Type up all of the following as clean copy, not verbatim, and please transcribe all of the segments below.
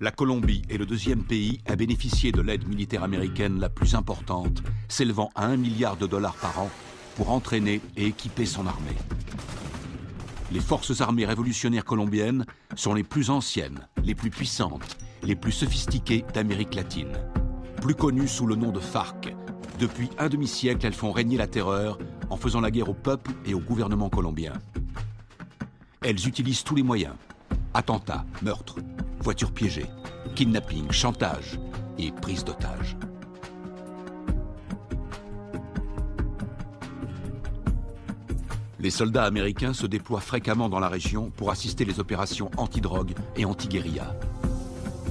La Colombie est le deuxième pays à bénéficier de l'aide militaire américaine la plus importante, s'élevant à 1 milliard de dollars par an pour entraîner et équiper son armée. Les forces armées révolutionnaires colombiennes sont les plus anciennes, les plus puissantes, les plus sophistiquées d'Amérique latine. Plus connues sous le nom de FARC, depuis un demi-siècle, elles font régner la terreur en faisant la guerre au peuple et au gouvernement colombien. Elles utilisent tous les moyens: attentats, meurtres, voitures piégées, kidnapping, chantage et prise d'otages. Les soldats américains se déploient fréquemment dans la région pour assister les opérations anti-drogue et anti-guérilla.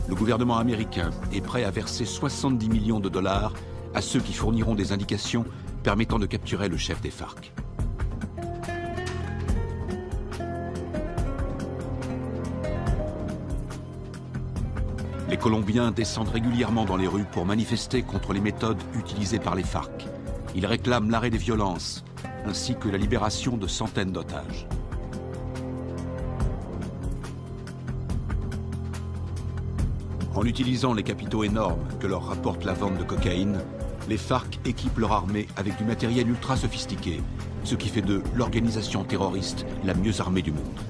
Le gouvernement américain est prêt à verser 70 millions de dollars à ceux qui fourniront des indications permettant de capturer le chef des FARC. Les Colombiens descendent régulièrement dans les rues pour manifester contre les méthodes utilisées par les FARC. Ils réclament l'arrêt des violences, ainsi que la libération de centaines d'otages. En utilisant les capitaux énormes que leur rapporte la vente de cocaïne, les FARC équipent leur armée avec du matériel ultra sophistiqué, ce qui fait d'eux l'organisation terroriste la mieux armée du monde.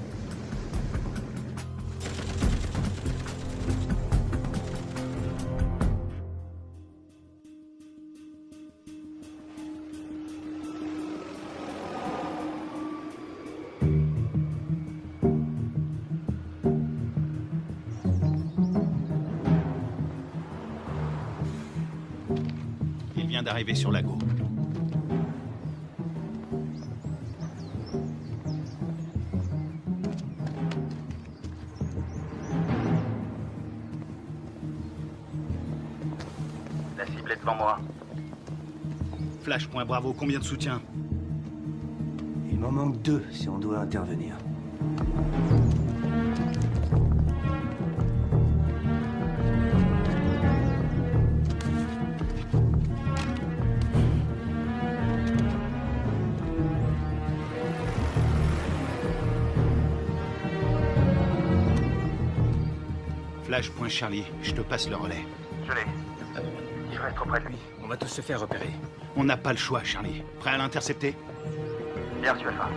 D'arriver sur Lago. La cible est devant moi. Flash, point Bravo, combien de soutien? Il m'en manque 2 si on doit intervenir. Flash, point Charlie, je te passe le relais. Je l'ai. Je reste auprès de lui. On va tous se faire repérer. On n'a pas le choix, Charlie. Prêt à l'intercepter? Bien reçu, Alpha.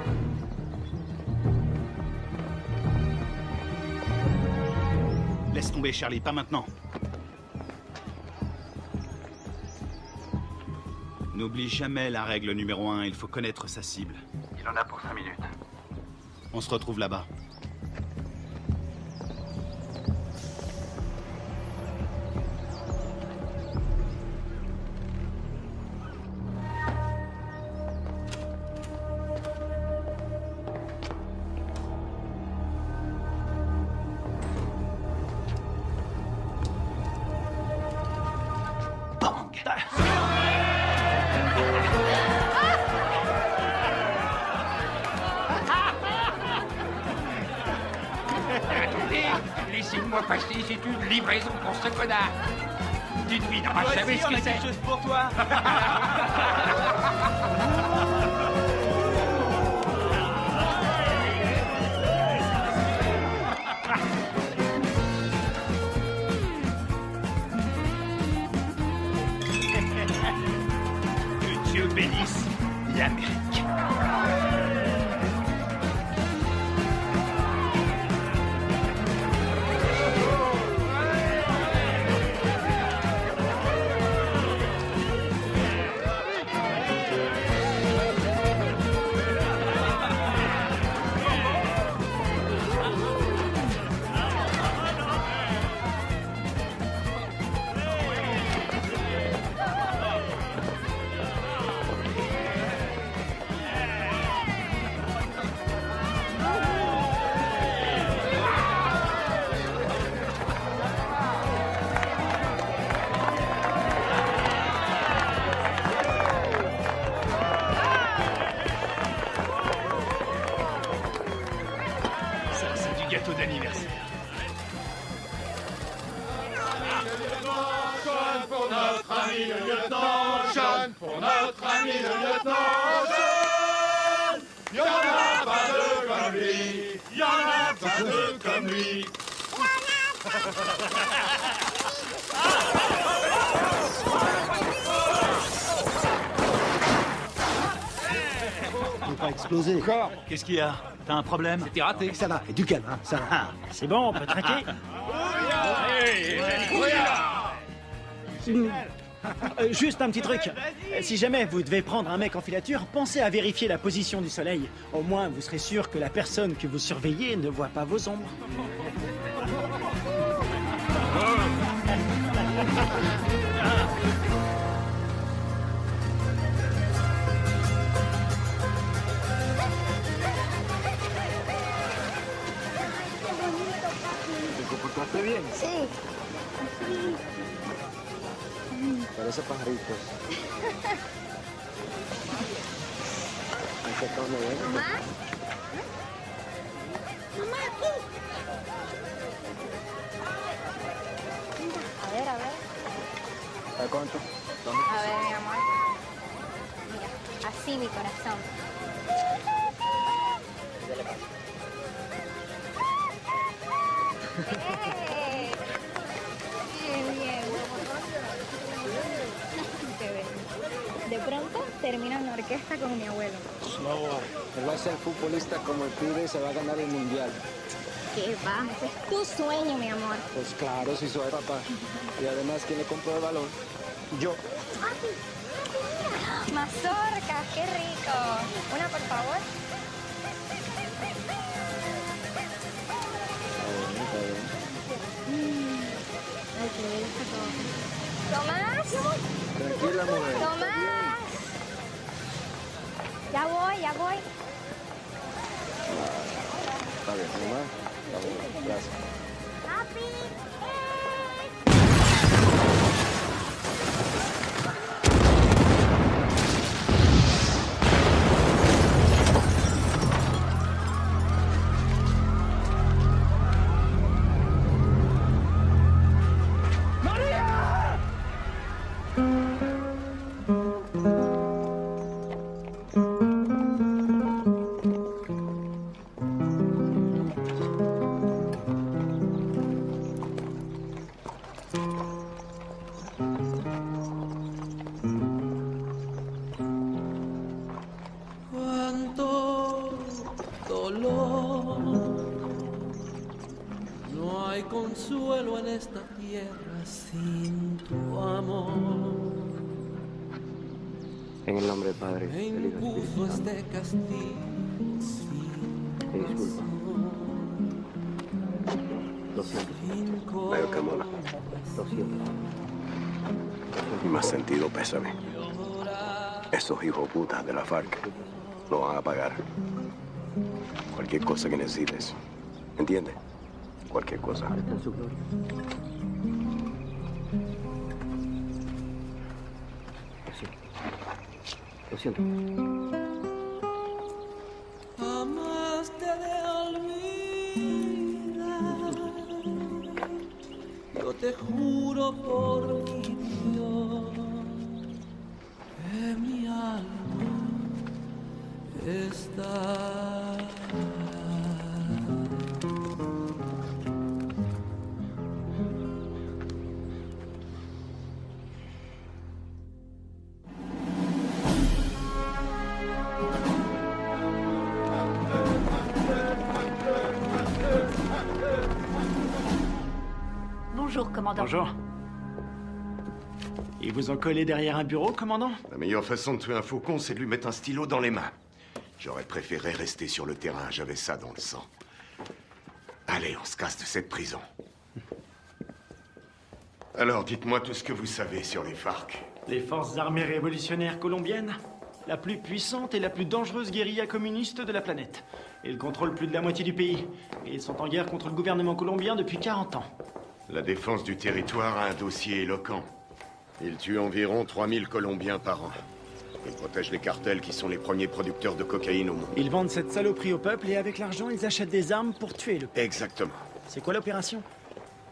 Laisse tomber, Charlie, pas maintenant. N'oublie jamais la règle numéro 1, il faut connaître sa cible. Il en a pour 5 minutes. On se retrouve là-bas. Laissez-moi passer, c'est une livraison pour ce connard. Dites-lui, non, je savais ce que c'est. Quelque chose pour toi. Que Dieu bénisse l'Amérique. Gâteau d'anniversaire. Jeune pour notre ami le lieutenant, jeune pour notre ami le lieutenant, jeune. Y'en a pas deux comme lui, y'en a pas deux comme lui. Y'en a Faut pas exploser. Encore. Qu'est-ce qu'il y a? T'as un problème? T'es raté. Ça va, et du calme, hein, ça va. Ah, c'est bon, on peut traquer. Juste un petit truc. Si jamais vous devez prendre un mec en filature, pensez à vérifier la position du soleil. Au moins, vous serez sûr que la personne que vous surveillez ne voit pas vos ombres. ¿Te comportaste bien? Sí. Parece pajaritos. Mamá. Mamá, aquí. A ver, a ver. ¿A cuánto? A ver, mi amor. Mira, así mi corazón. ¡Eh! Bien, bien. Qué bien. De pronto termino en la orquesta con mi abuelo. No, él va a ser futbolista como el pibe y se va a ganar el mundial. ¿Qué va? Ese es tu sueño, mi amor. Pues claro, si soy papá. Y además, ¿quién le compró el balón? Yo. Mazorcas, qué rico. Una, por favor. Ay, qué rico. ¿Tomás? Tranquila, mujer. ¡Tomás! Ya voy, ya voy. Está bien, mamá. Está bien, gracias. ¡Papi! Cuánto dolor, no hay consuelo en esta tierra sin tu amor. En el nombre del Padre, Me del Hijo y del impuso Espíritu Santo. este castigo sin Te disculpa. Lo siento. Mayor Carmona. Lo siento. Y más sentido pésame. Esos hijos putas de la FARC lo van a pagar. Cualquier cosa que necesites. ¿Entiendes? Cualquier cosa. Está en su gloria. Lo siento. jamás te de olvidar. Yo te juro por mi Dios que mi alma está. Bonjour, commandant. Bonjour. Ils vous ont collé derrière un bureau, commandant? La meilleure façon de tuer un faucon, c'est de lui mettre un stylo dans les mains. J'aurais préféré rester sur le terrain, j'avais ça dans le sang. Allez, on se casse de cette prison. Alors, dites-moi tout ce que vous savez sur les FARC. Les forces armées révolutionnaires colombiennes, la plus puissante et la plus dangereuse guérilla communiste de la planète. Ils contrôlent plus de la moitié du pays. Et ils sont en guerre contre le gouvernement colombien depuis 40 ans. La défense du territoire a un dossier éloquent. Ils tuent environ 3000 Colombiens par an. Ils protègent les cartels qui sont les premiers producteurs de cocaïne au monde. Ils vendent cette saloperie au peuple et avec l'argent, ils achètent des armes pour tuer le peuple. Exactement. C'est quoi l'opération?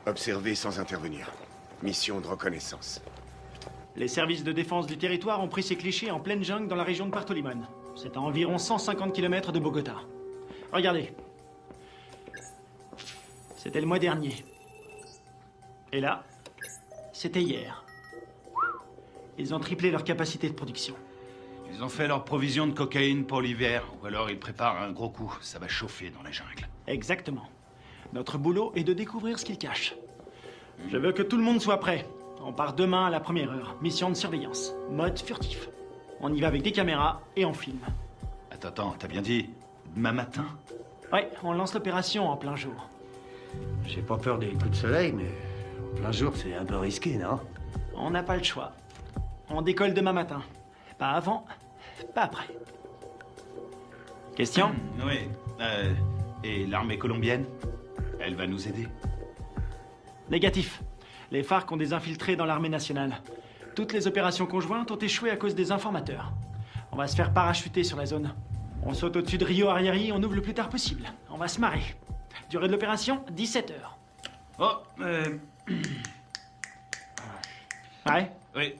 Observer sans intervenir. Mission de reconnaissance. Les services de défense du territoire ont pris ces clichés en pleine jungle dans la région de Puerto Limón. C'est à environ 150 km de Bogota. Regardez. C'était le mois dernier. Et là, c'était hier. Ils ont triplé leur capacité de production. Ils ont fait leur provision de cocaïne pour l'hiver, ou alors ils préparent un gros coup. Ça va chauffer dans la jungle. Exactement. Notre boulot est de découvrir ce qu'ils cachent. Je veux que tout le monde soit prêt. On part demain à la première heure. Mission de surveillance. Mode furtif. On y va avec des caméras et on filme. Attends, t'as bien dit demain matin? Ouais, on lance l'opération en plein jour. J'ai pas peur des coups de soleil, mais en plein jour, c'est un peu risqué, non? On n'a pas le choix. On décolle demain matin. Pas avant, pas après. Question? Oui. Et l'armée colombienne? Elle va nous aider? Négatif. Les FARC ont des infiltrés dans l'armée nationale. Toutes les opérations conjointes ont échoué à cause des informateurs. On va se faire parachuter sur la zone. On saute au-dessus de Rio Arrieri, on ouvre le plus tard possible. On va se marrer. Durée de l'opération, 17 heures. Oh, Ouais? Oui,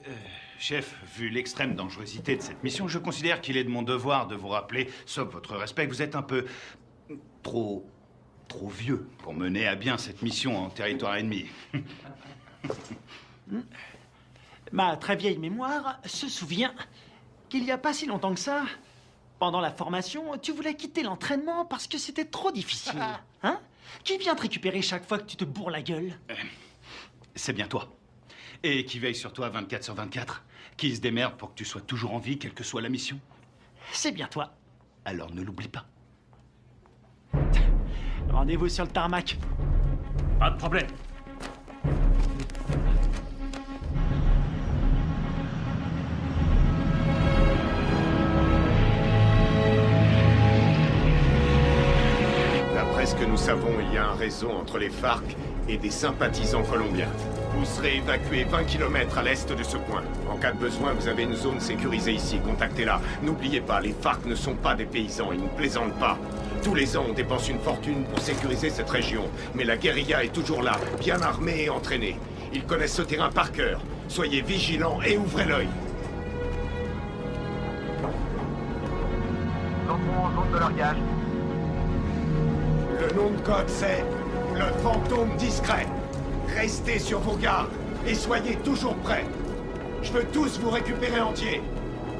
chef, vu l'extrême dangerosité de cette mission, je considère qu'il est de mon devoir de vous rappeler, sauf votre respect, que vous êtes un peu trop vieux pour mener à bien cette mission en territoire ennemi. Ma très vieille mémoire se souvient qu'il n'y a pas si longtemps que ça, pendant la formation, tu voulais quitter l'entraînement parce que c'était trop difficile. Hein? Qui vient te récupérer chaque fois que tu te bourres la gueule? C'est bien toi. Et qui veille sur toi 24 sur 24. Qui se démerde pour que tu sois toujours en vie, quelle que soit la mission. C'est bien toi. Alors ne l'oublie pas. Rendez-vous sur le tarmac. Pas de problème. D'après ce que nous savons, il y a un réseau entre les FARC et des sympathisants colombiens. Vous serez évacué 20 km à l'est de ce point. En cas de besoin, vous avez une zone sécurisée ici. Contactez-la. N'oubliez pas, les FARC ne sont pas des paysans. Ils ne plaisantent pas. Tous les ans, on dépense une fortune pour sécuriser cette région. Mais la guérilla est toujours là, bien armée et entraînée. Ils connaissent ce terrain par cœur. Soyez vigilants et ouvrez l'œil. Nous entrons en zone de largage. Le nom de code, c'est le fantôme discret. Restez sur vos gardes et soyez toujours prêts. Je veux tous vous récupérer entiers.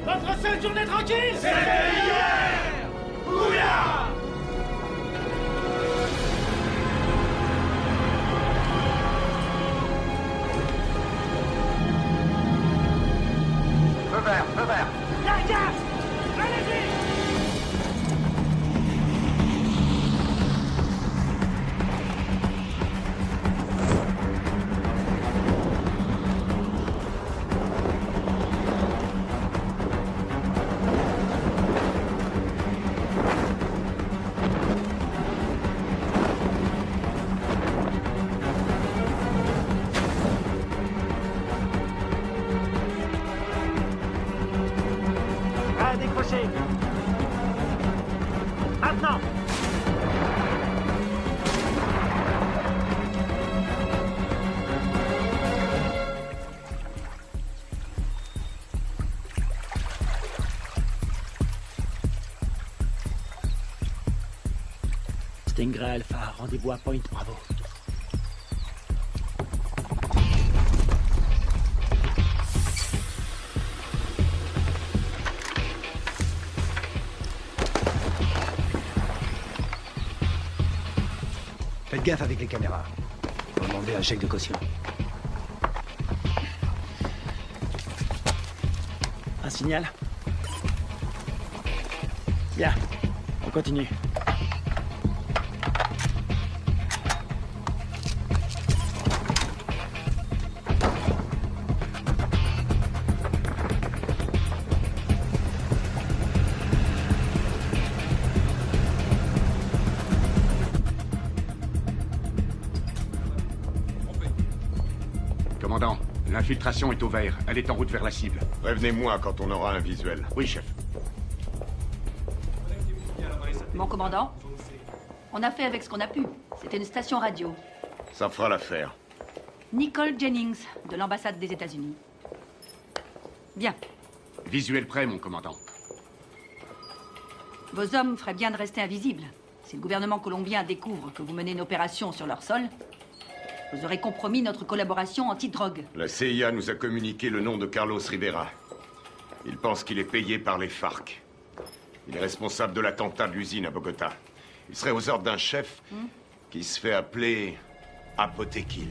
Votre seule journée tranquille, C'était hier! Ouya! Feu vert, feu vert. Largage! Allez-y! À décrocher. Maintenant. Stingray Alpha, rendez-vous à Point Bravo. Faites gaffe avec les caméras. Faut demander un chèque de caution. Un signal? Bien, on continue. Commandant, l'infiltration est au vert. Elle est en route vers la cible. Prévenez-moi quand on aura un visuel. Oui, chef. Mon commandant, on a fait avec ce qu'on a pu. C'était une station radio. Ça fera l'affaire. Nicole Jennings, de l'ambassade des États-Unis. Bien. Visuel prêt, mon commandant. Vos hommes feraient bien de rester invisibles. Si le gouvernement colombien découvre que vous menez une opération sur leur sol, Vous aurez compromis notre collaboration anti-drogue. La CIA nous a communiqué le nom de Carlos Rivera. Il pense qu'il est payé par les FARC. Il est responsable de l'attentat de l'usine à Bogota. Il serait aux ordres d'un chef qui se fait appeler Apotekil.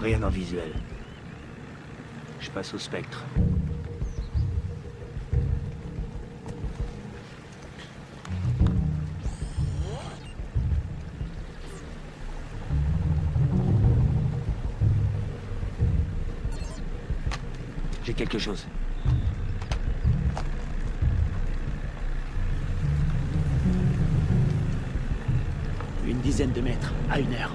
Rien en visuel. Je passe au spectre. J'ai quelque chose. Une dizaine de mètres, à 1 heure.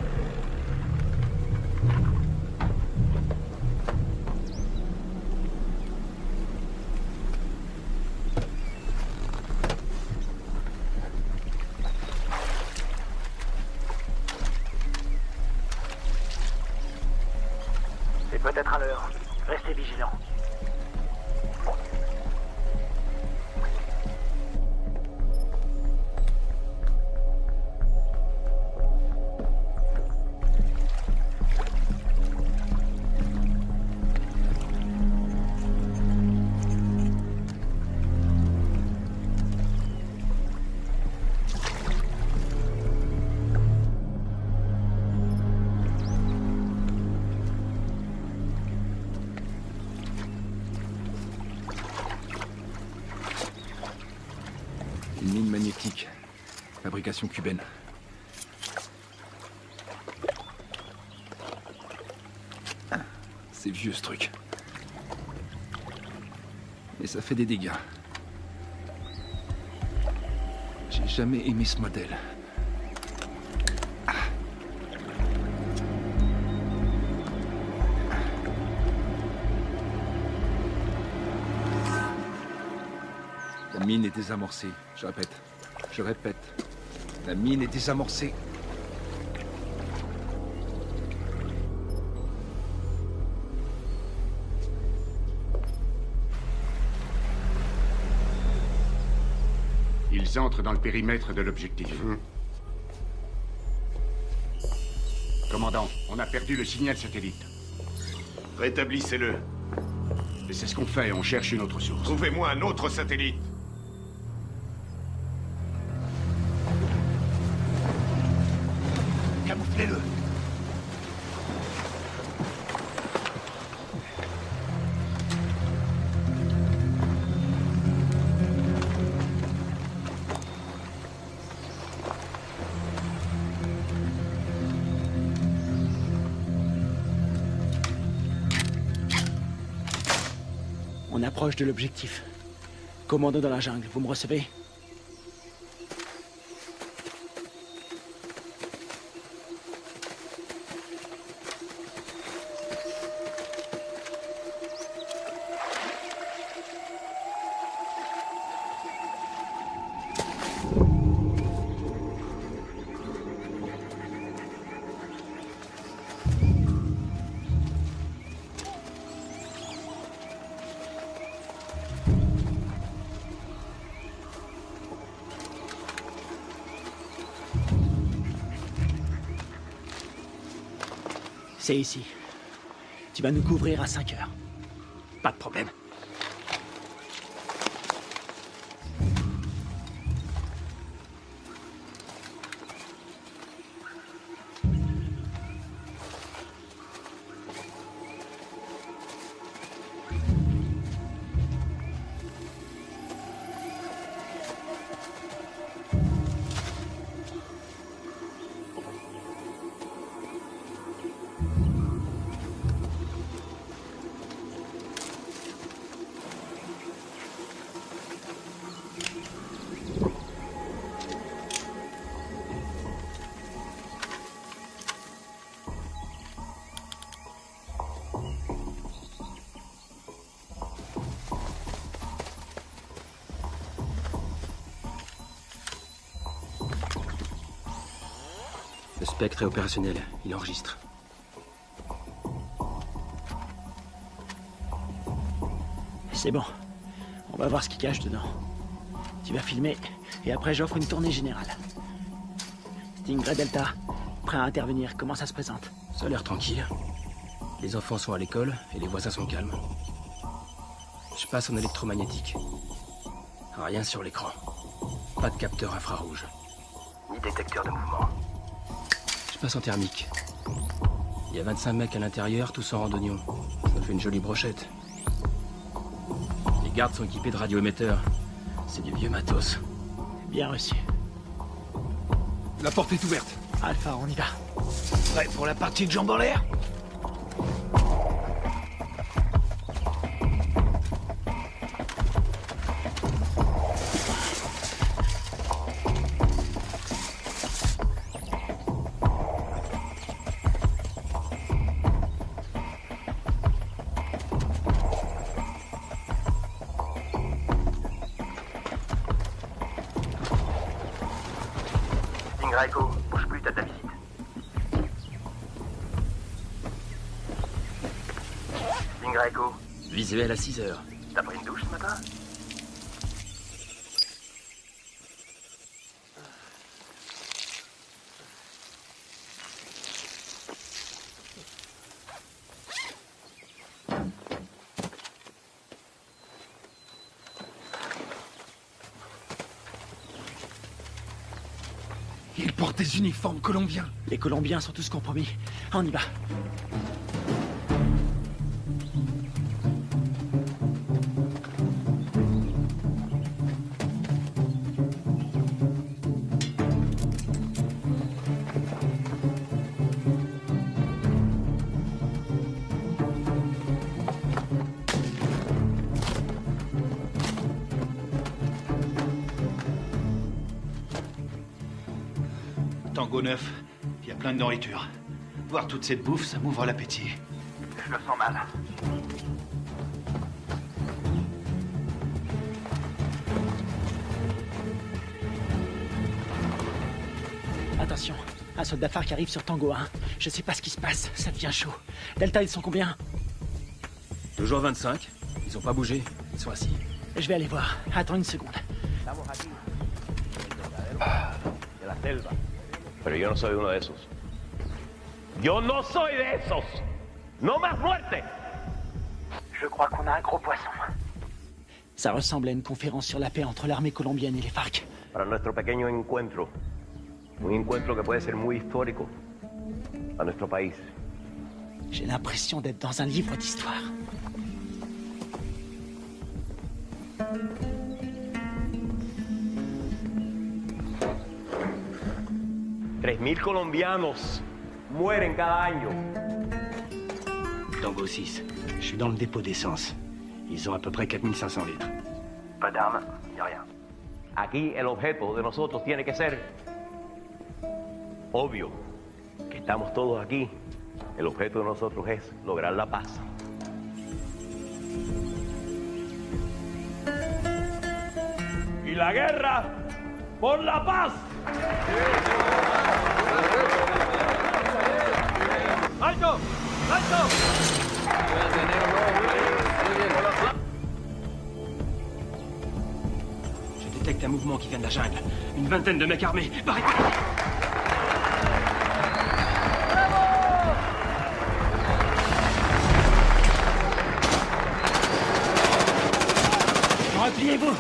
C'est peut-être à l'heure. Restez vigilants. Une mine magnétique. Fabrication cubaine. C'est vieux ce truc. Mais ça fait des dégâts. J'ai jamais aimé ce modèle. La mine est désamorcée. Je répète. Je répète. La mine est désamorcée. Ils entrent dans le périmètre de l'objectif. Commandant, on a perdu le signal satellite. Rétablissez-le. Et c'est ce qu'on fait, on cherche une autre source. Trouvez-moi un autre satellite. Camouflez-le. On approche de l'objectif. Commando dans la jungle, vous me recevez? C'est ici. Tu vas nous couvrir à 5 heures. Pas de problème. Le spectre est opérationnel. Il enregistre. C'est bon. On va voir ce qu'il cache dedans. Tu vas filmer, et après j'offre une tournée générale. Stingray Delta, prêt à intervenir. Comment ça se présente? Ça a l'air tranquille. Les enfants sont à l'école, et les voisins sont calmes. Je passe en électromagnétique. Rien sur l'écran. Pas de capteur infrarouge. Ni détecteur de mouvement. Je passe en thermique. Il y a 25 mecs à l'intérieur, tous en randonnion. Ça fait une jolie brochette. Les gardes sont équipés de radioémetteurs. C'est du vieux matos. Bien reçu. La porte est ouverte. Alpha, on y va. Prêt pour la partie de jambes en l'air? Stingray Echo, bouge plus, t'as de la visite. Stingray Echo, Visuel à 6 heures. t'as pris une douche ce matin? Ils portent des uniformes colombiens. Les Colombiens sont tous compromis. On y va. Tango 9, il y a plein de nourriture. Voir toute cette bouffe, ça m'ouvre l'appétit. Je le sens mal. Attention, un soldat phare qui arrive sur Tango 1. Je sais pas ce qui se passe, ça devient chaud. Delta, ils sont combien? Toujours 25. Ils ont pas bougé. Ils sont assis. Je vais aller voir. Attends une seconde. De la selva. Pero yo no soy uno de esos. Yo no soy de esos. No más muerte. Je crois qu'on a un gros poisson. Ça ressemble à une conférence sur la paix entre l'armée colombienne et les FARC. Para nuestro pequeño encuentro. Un encuentro que puede ser muy histórico a nuestro país. J'ai l'impression d'être dans un livre d'histoire. $3,000 colombianos mueren cada año. Tango 6, je suis dans le dépôt d'essence. Ils ont à peu près 4500 litres. Pas d'armes, ni rien. Aquí el objeto de nosotros tiene que ser obvio. Que estamos todos aquí. El objeto de nosotros es lograr la paz. Y la guerra por la paz. ¡Alto! ¡Alto! Je détecte un mouvement qui vient de la jungle. Une vingtaine de mecs armés. Barricade! Repliez-vous!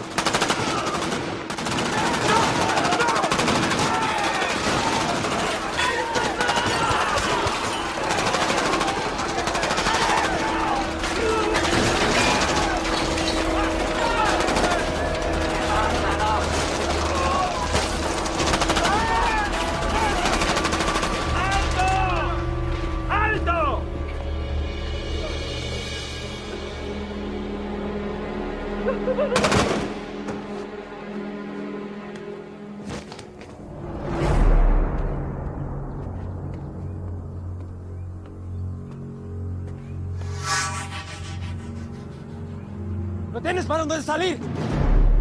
¿No tienes para dónde salir?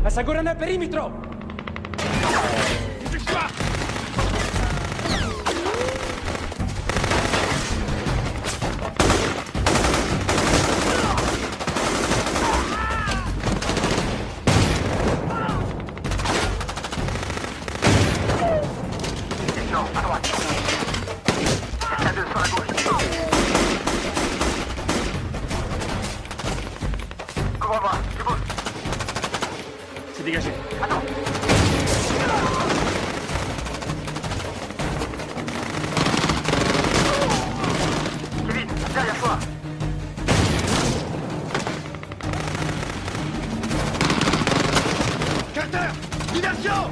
¡Aseguren el perímetro! c'est dégagé. Attends. Kevin, derrière toi. Carter! Diversion!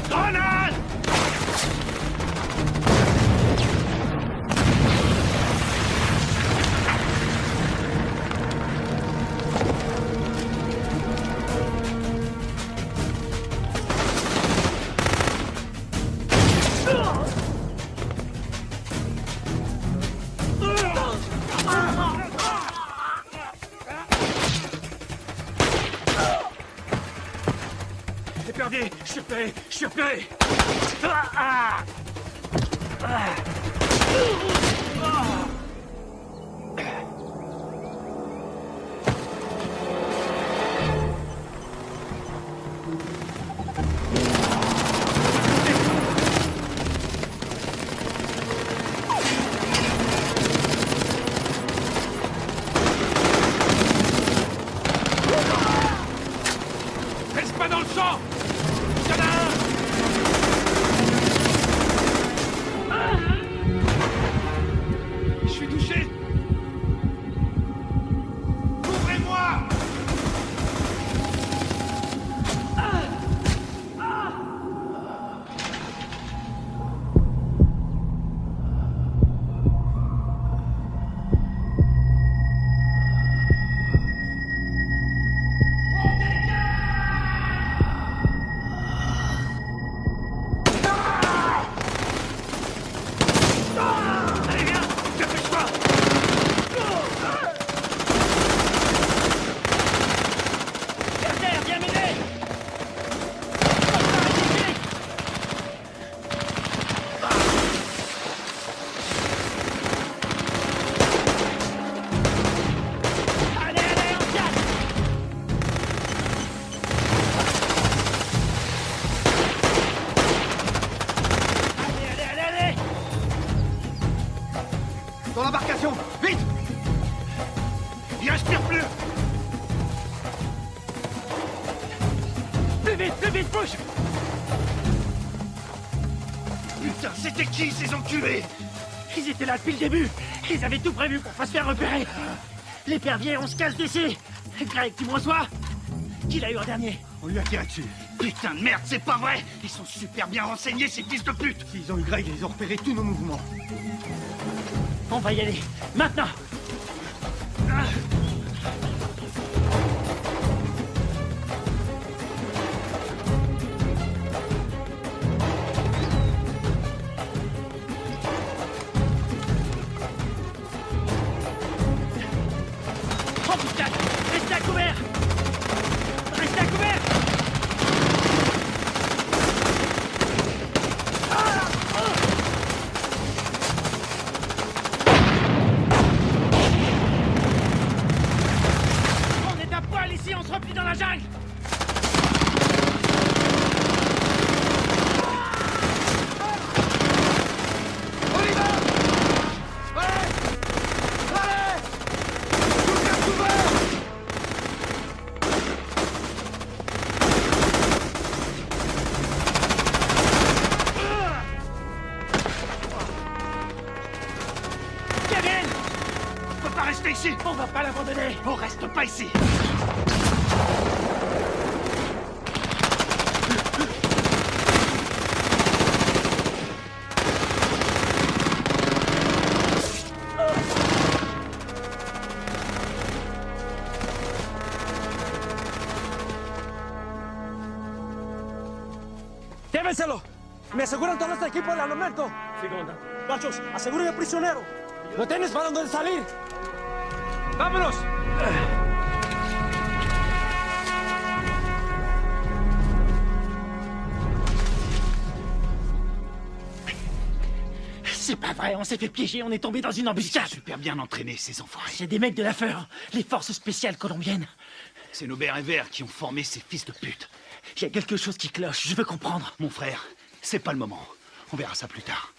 Grenade! J'ai perdu. Je suis repéré. Je suis repéré. Reste pas dans le champ! Il y en a un! Je suis touché! Couvrez-moi! Allez, viens! Dépêche-toi! Carter, viens m'aider! Allez, allez, on se casse! Allez, allez, allez, allez! Dans l'embarcation! Vite! Il respire plus! Plus vite, bouge! Putain, c'était qui ces enculés? Ils étaient là depuis le début. Ils avaient tout prévu pour pas se faire repérer. L'épervier, on se casse d'ici. Greg, tu me reçois? Qui l'a eu en dernier? On lui a tiré dessus. Putain de merde, c'est pas vrai! Ils sont super bien renseignés, ces fils de pute! S'ils ont eu Greg, ils ont repéré tous nos mouvements. On va y aller. Maintenant! Oh putain! Restez à couvert! Restez à couvert! On est à poil ici, on se replie dans la jungle! On y va! Allez! Allez! Tout bien couvert! Kevin! On peut pas rester ici! On va pas l'abandonner! On reste pas ici! ¡Llévenselo! ¿Me aseguran todo este equipo al armamento? Sí, comandante. Machos, aseguren al prisionero. ¿No tienes para dónde salir? ¡Vámonos! C'est pas vrai, on s'est fait piéger, on est tombé dans une embuscade. Super bien entraînés, ces enfoirés. C'est des mecs de la FEUR, les forces spéciales colombiennes. C'est nos bérets verts qui ont formé ces fils de pute. Il y a quelque chose qui cloche, je veux comprendre. Mon frère, c'est pas le moment. On verra ça plus tard.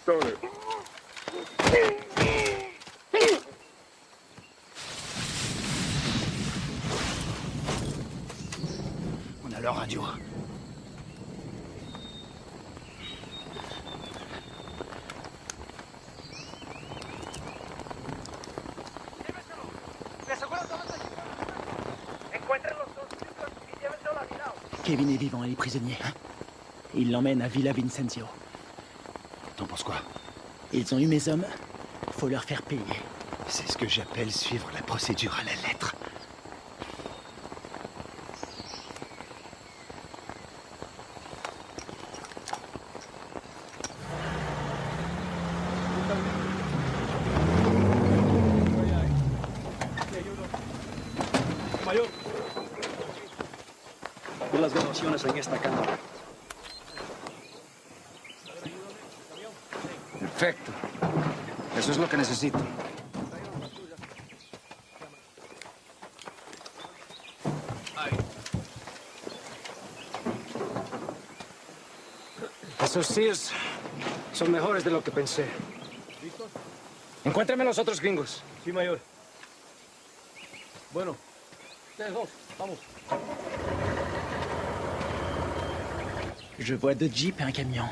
Stoner. On a leur radio. Kevin est vivant et les prisonniers. Ils l'emmènent à Villa Vincenzio. T'en penses quoi? Ils ont eu mes hommes. Faut leur faire payer. C'est ce que j'appelle suivre la procédure à la lettre. Mayor, vi las grabaciones en esta cámara. Perfecto. Eso es lo que necesito. Esos Sears son mejores de lo que pensé. Encuéntrame los otros gringos. Sí, mayor. Bueno, ustedes dos, vamos. Je vois deux jeeps et un camion.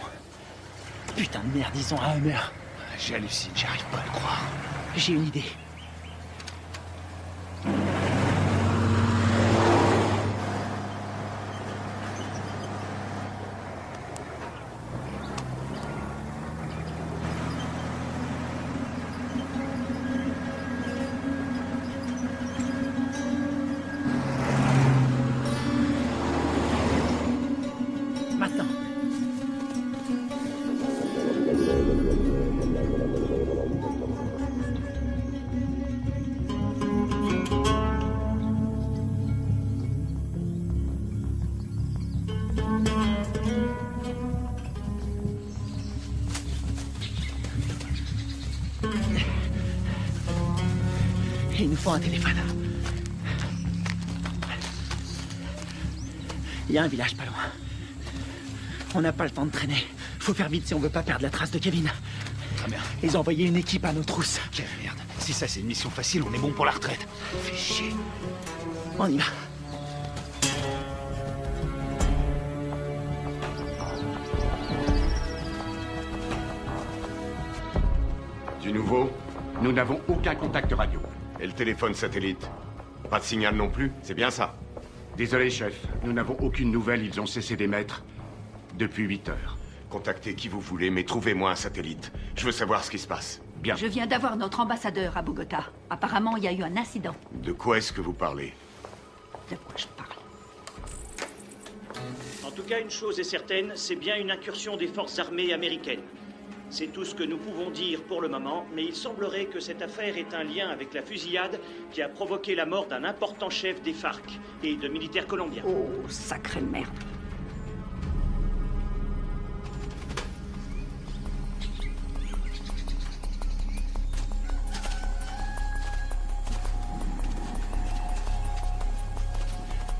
Putain de merde, ils ont un Hummer. J'hallucine, j'arrive pas à le croire. J'ai une idée. Maintenant. Il nous faut un téléphone. Il y a un village pas loin. On n'a pas le temps de traîner. Faut faire vite si on veut pas perdre la trace de Kevin. Très bien. Ils ont envoyé une équipe à nos trousses. Quelle merde. Si ça c'est une mission facile, on est bon pour la retraite. Fais chier. On y va. Du nouveau? Nous n'avons aucun contact radio. Et le téléphone satellite? Pas de signal non plus, c'est bien ça? Désolé, chef. Nous n'avons aucune nouvelle. Ils ont cessé d'émettre depuis 8 heures. Contactez qui vous voulez, mais trouvez-moi un satellite. Je veux savoir ce qui se passe. Bien. Je viens d'avoir notre ambassadeur à Bogota. Apparemment, il y a eu un incident. De quoi est-ce que vous parlez? De quoi je parle? En tout cas, une chose est certaine, c'est bien une incursion des forces armées américaines. C'est tout ce que nous pouvons dire pour le moment, mais il semblerait que cette affaire ait un lien avec la fusillade qui a provoqué la mort d'un important chef des FARC et de militaires colombiens. Oh, sacrée merde.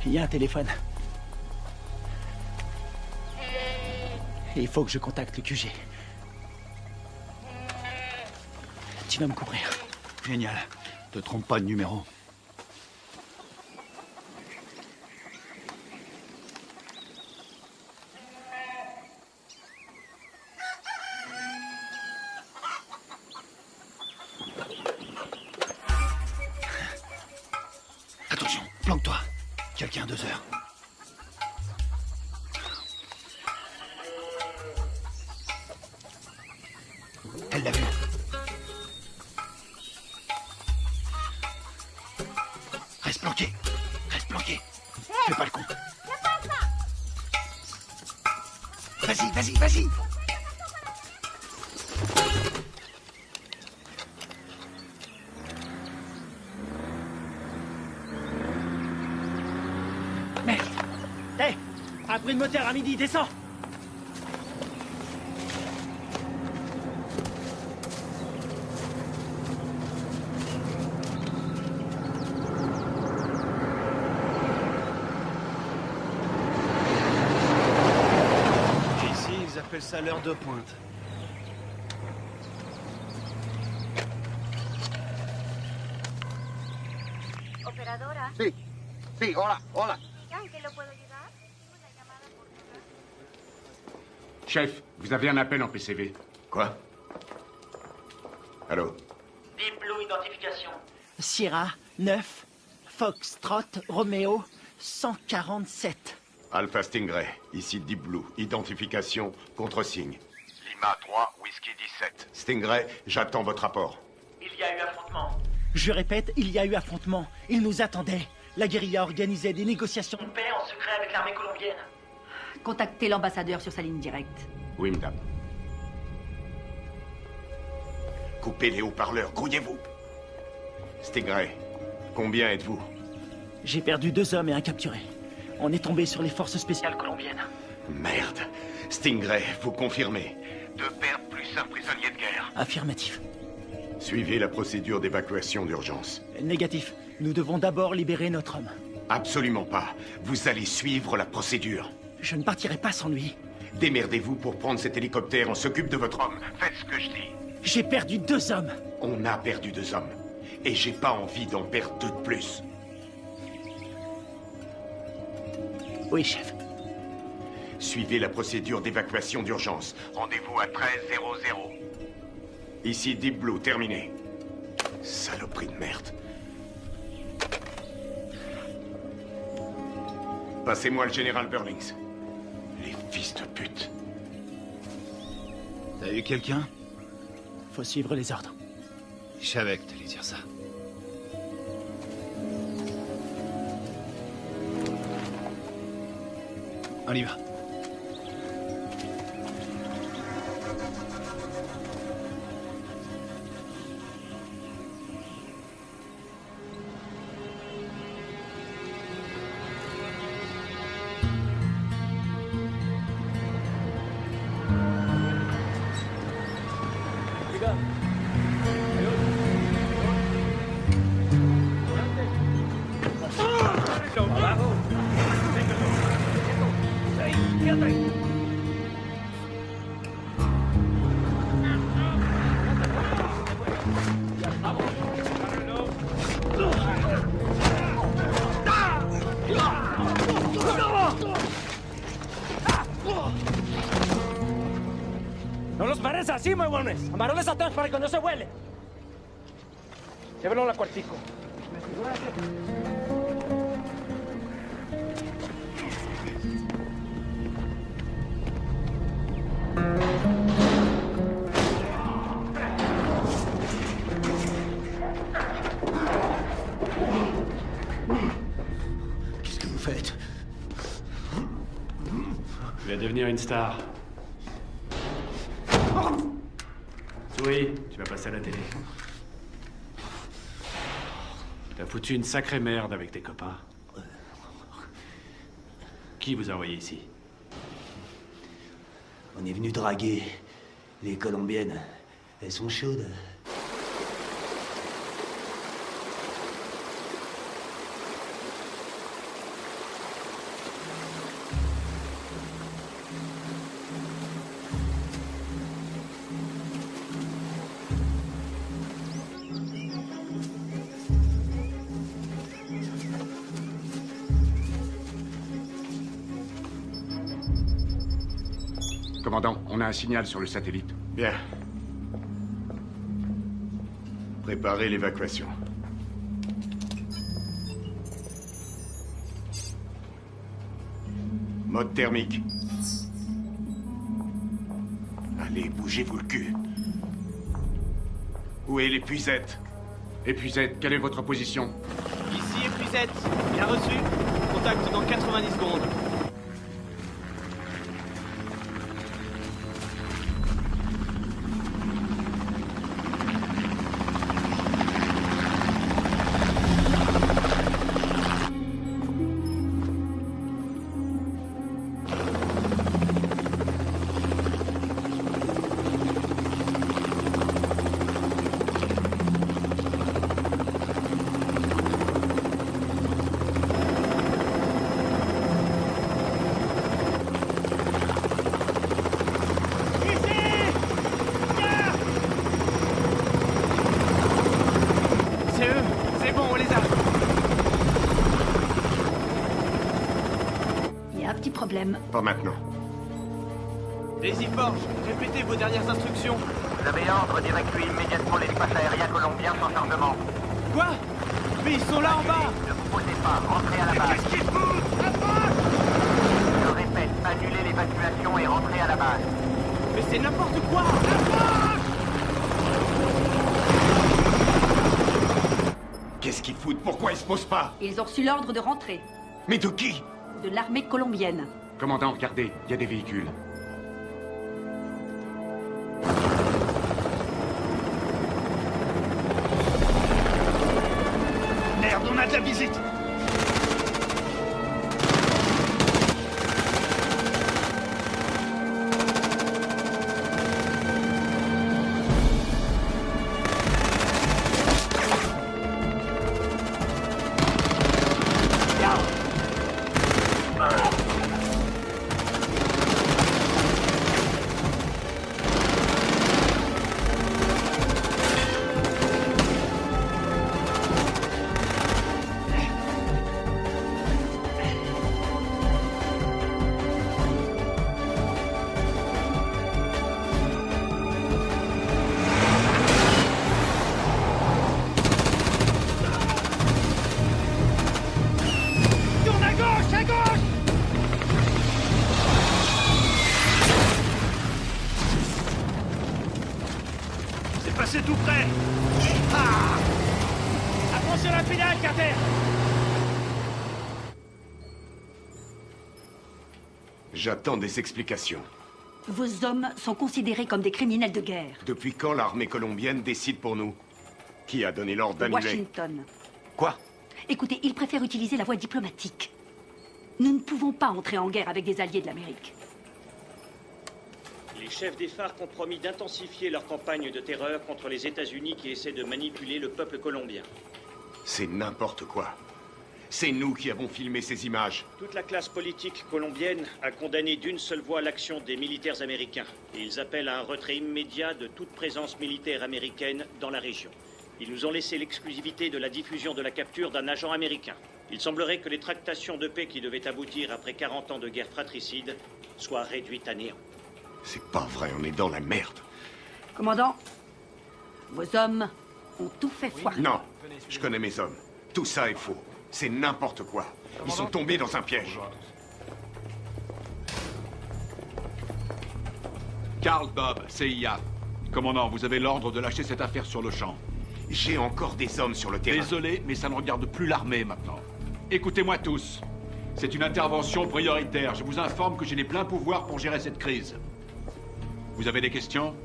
Il y a un téléphone. Il faut que je contacte le QG. Tu vas me couvrir. Génial. Te trompe pas de numéro. Attention, planque-toi. Quelqu'un à 2 heures. Elle l'a vu. Reste planqué. Reste planqué. Fais pas le con. Vas-y, vas-y, vas-y. Merde. Hé, un bruit de moteur à midi, descends. Ici, ils appellent ça l'heure de pointe. Sí. Sí, hola, hola. Chef, vous avez un appel en PCV. Quoi? Allô? Deep Blue Identification. Sierra 9, Foxtrot, Romeo 147. Alpha Stingray, ici Deep Blue. Identification, contre-signe. Lima 3, Whisky 17. Stingray, j'attends votre rapport. Il y a eu affrontement. Je répète, il y a eu affrontement. Ils nous attendaient. La guérilla organisait des négociations de paix en secret avec l'armée colombienne. Contactez l'ambassadeur sur sa ligne directe. Oui, madame. Coupez les haut-parleurs, grouillez-vous. Stingray, combien êtes-vous? J'ai perdu 2 hommes et un capturé. On est tombé sur les forces spéciales colombiennes. Merde. Stingray, vous confirmez? 2 pertes plus un prisonnier de guerre. Affirmatif. Suivez la procédure d'évacuation d'urgence. Négatif. Nous devons d'abord libérer notre homme. Absolument pas. Vous allez suivre la procédure. Je ne partirai pas sans lui. Démerdez-vous pour prendre cet hélicoptère. On s'occupe de votre homme. Faites ce que je dis. J'ai perdu 2 hommes. On a perdu 2 hommes. Et j'ai pas envie d'en perdre 2 de plus. Oui, chef. Suivez la procédure d'évacuation d'urgence. Rendez-vous à 13:00. Ici Deep Blue, terminé. Saloperie de merde. Passez-moi le général Burlings. Les fils de pute. T'as eu quelqu'un? Faut suivre les ordres. Je savais que t'allais dire ça. On y va. ¡No los pares así, huevones! ¡Amarrones atrás para que no se vuele! Llévenlo al cuartico. Qu'est-ce que vous faites? Tu vas devenir une star. Oui, tu vas passer à la télé. T'as foutu une sacrée merde avec tes copains. Qui vous a envoyé ici? On est venu draguer les Colombiennes. Elles sont chaudes. Commandant, on a un signal sur le satellite. Bien. Préparez l'évacuation. Mode thermique. Allez, bougez-vous le cul. Où est l'épuisette? Épuisette, quelle est votre position? Ici épuisette. Bien reçu. Contact dans 90 secondes. y a un petit problème. Pas maintenant. Daisy Forge, répétez vos dernières instructions. Vous avez ordre d'évacuer immédiatement l'équipage aérien colombien sans chargement. Quoi? Mais ils sont là en bas! Ne vous posez pas, rentrez à la base. Qu'est-ce qu'ils foutent? Je répète, annulez l'évacuation et rentrez à la base. Mais c'est n'importe quoi! Qu'est-ce qu'ils foutent? Pourquoi ils se posent pas? Ils ont reçu l'ordre de rentrer. Mais de qui? De l'armée colombienne. Commandant, regardez, il y a des véhicules. Merde, on a de la visite! C'est tout près. Ah! Attention à la pédale, Carter! J'attends des explications. Vos hommes sont considérés comme des criminels de guerre. Depuis quand l'armée colombienne décide pour nous? Qui a donné l'ordre d'annuler? Washington. Quoi? Écoutez, ils préfèrent utiliser la voie diplomatique. Nous ne pouvons pas entrer en guerre avec des alliés de l'Amérique. Les chefs des FARC ont promis d'intensifier leur campagne de terreur contre les États-Unis qui essaient de manipuler le peuple colombien. C'est n'importe quoi. C'est nous qui avons filmé ces images. Toute la classe politique colombienne a condamné d'une seule voix l'action des militaires américains. Et ils appellent à un retrait immédiat de toute présence militaire américaine dans la région. Ils nous ont laissé l'exclusivité de la diffusion de la capture d'un agent américain. Il semblerait que les tractations de paix qui devaient aboutir après 40 ans de guerre fratricide soient réduites à néant. C'est pas vrai, on est dans la merde. Commandant, vos hommes ont tout fait foirer. Non, je connais mes hommes. Tout ça est faux. C'est n'importe quoi. Ils sont tombés dans un piège. Carl Bob, CIA. Commandant, vous avez l'ordre de lâcher cette affaire sur le champ. J'ai encore des hommes sur le terrain. Désolé, mais ça ne regarde plus l'armée maintenant. Écoutez-moi tous. C'est une intervention prioritaire. Je vous informe que j'ai les pleins pouvoirs pour gérer cette crise. Vous avez des questions?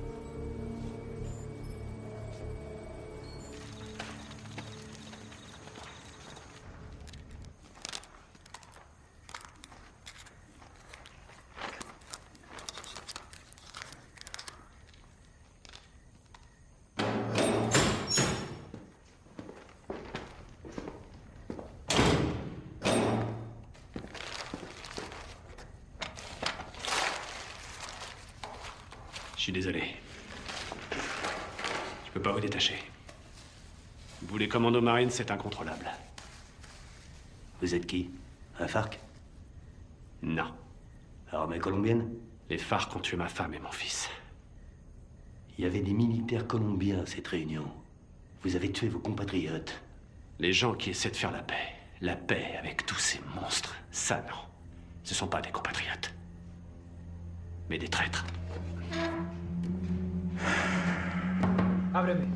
Je suis désolé. Je peux pas vous détacher. Vous, les commandos marines, c'est incontrôlable. Vous êtes qui? Un FARC? Non. Armée colombienne? Les FARC ont tué ma femme et mon fils. Il y avait des militaires colombiens à cette réunion. Vous avez tué vos compatriotes. Les gens qui essaient de faire la paix avec tous ces monstres, ça non. Ce sont pas des compatriotes. Mais des traîtres. Ábreme.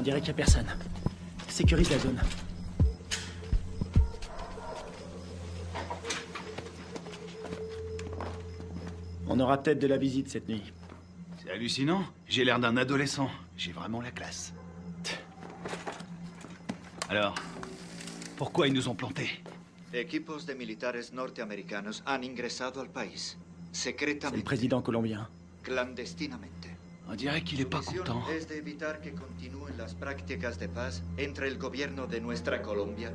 On dirait qu'il n'y a personne. Sécurise la zone. On aura peut-être de la visite cette nuit. C'est hallucinant. J'ai l'air d'un adolescent. J'ai vraiment la classe. Alors, pourquoi ils nous ont plantés? Equipos de militares norteamericanos han ingresado al país. C'est le Secretamente. président colombien. Clandestinamente. On dirait qu'il est pas Su misión content. es de evitar que continúen las prácticas de paz entre el gobierno de nuestra Colombia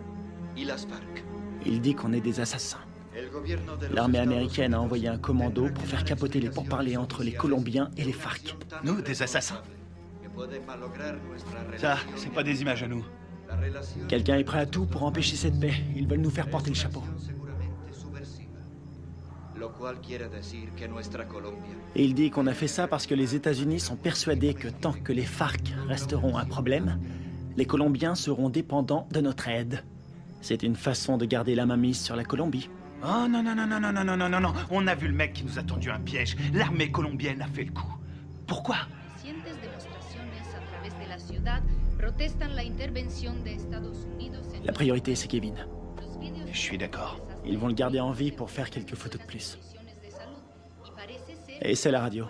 y las FARC. Il dit qu'on est des assassins. El gobierno de los L'armée Estados américaine a envoyé un commando pour faire capoter les pourparlers entre les Colombiens et les FARC. Nous, des assassins. que puede malograr nuestra Ça, relación c'est pas des images à nous. La relación Quelqu'un est prêt à tout pour empêcher cette paix. Ils veulent nous faire porter le chapeau. seguramente subversiva. Lo cual quiere decir que nuestra Colombia Et il dit qu'on a fait ça parce que les États-Unis sont persuadés que tant que les FARC resteront un problème, les Colombiens seront dépendants de notre aide. C'est une façon de garder la mainmise sur la Colombie. Oh non, non, non, non, non, non, non, non, non, non. On a vu le mec qui nous a tendu un piège. L'armée colombienne a fait le coup. Pourquoi? Recientes demostraciones a través de la ciudad protestan la intervención de Estados Unidos en La priorité, c'est Kevin. los vídeos Je suis d'accord. Ils vont le garder en vie pour faire quelques photos de plus. de salud y parece ser Et c'est la radio.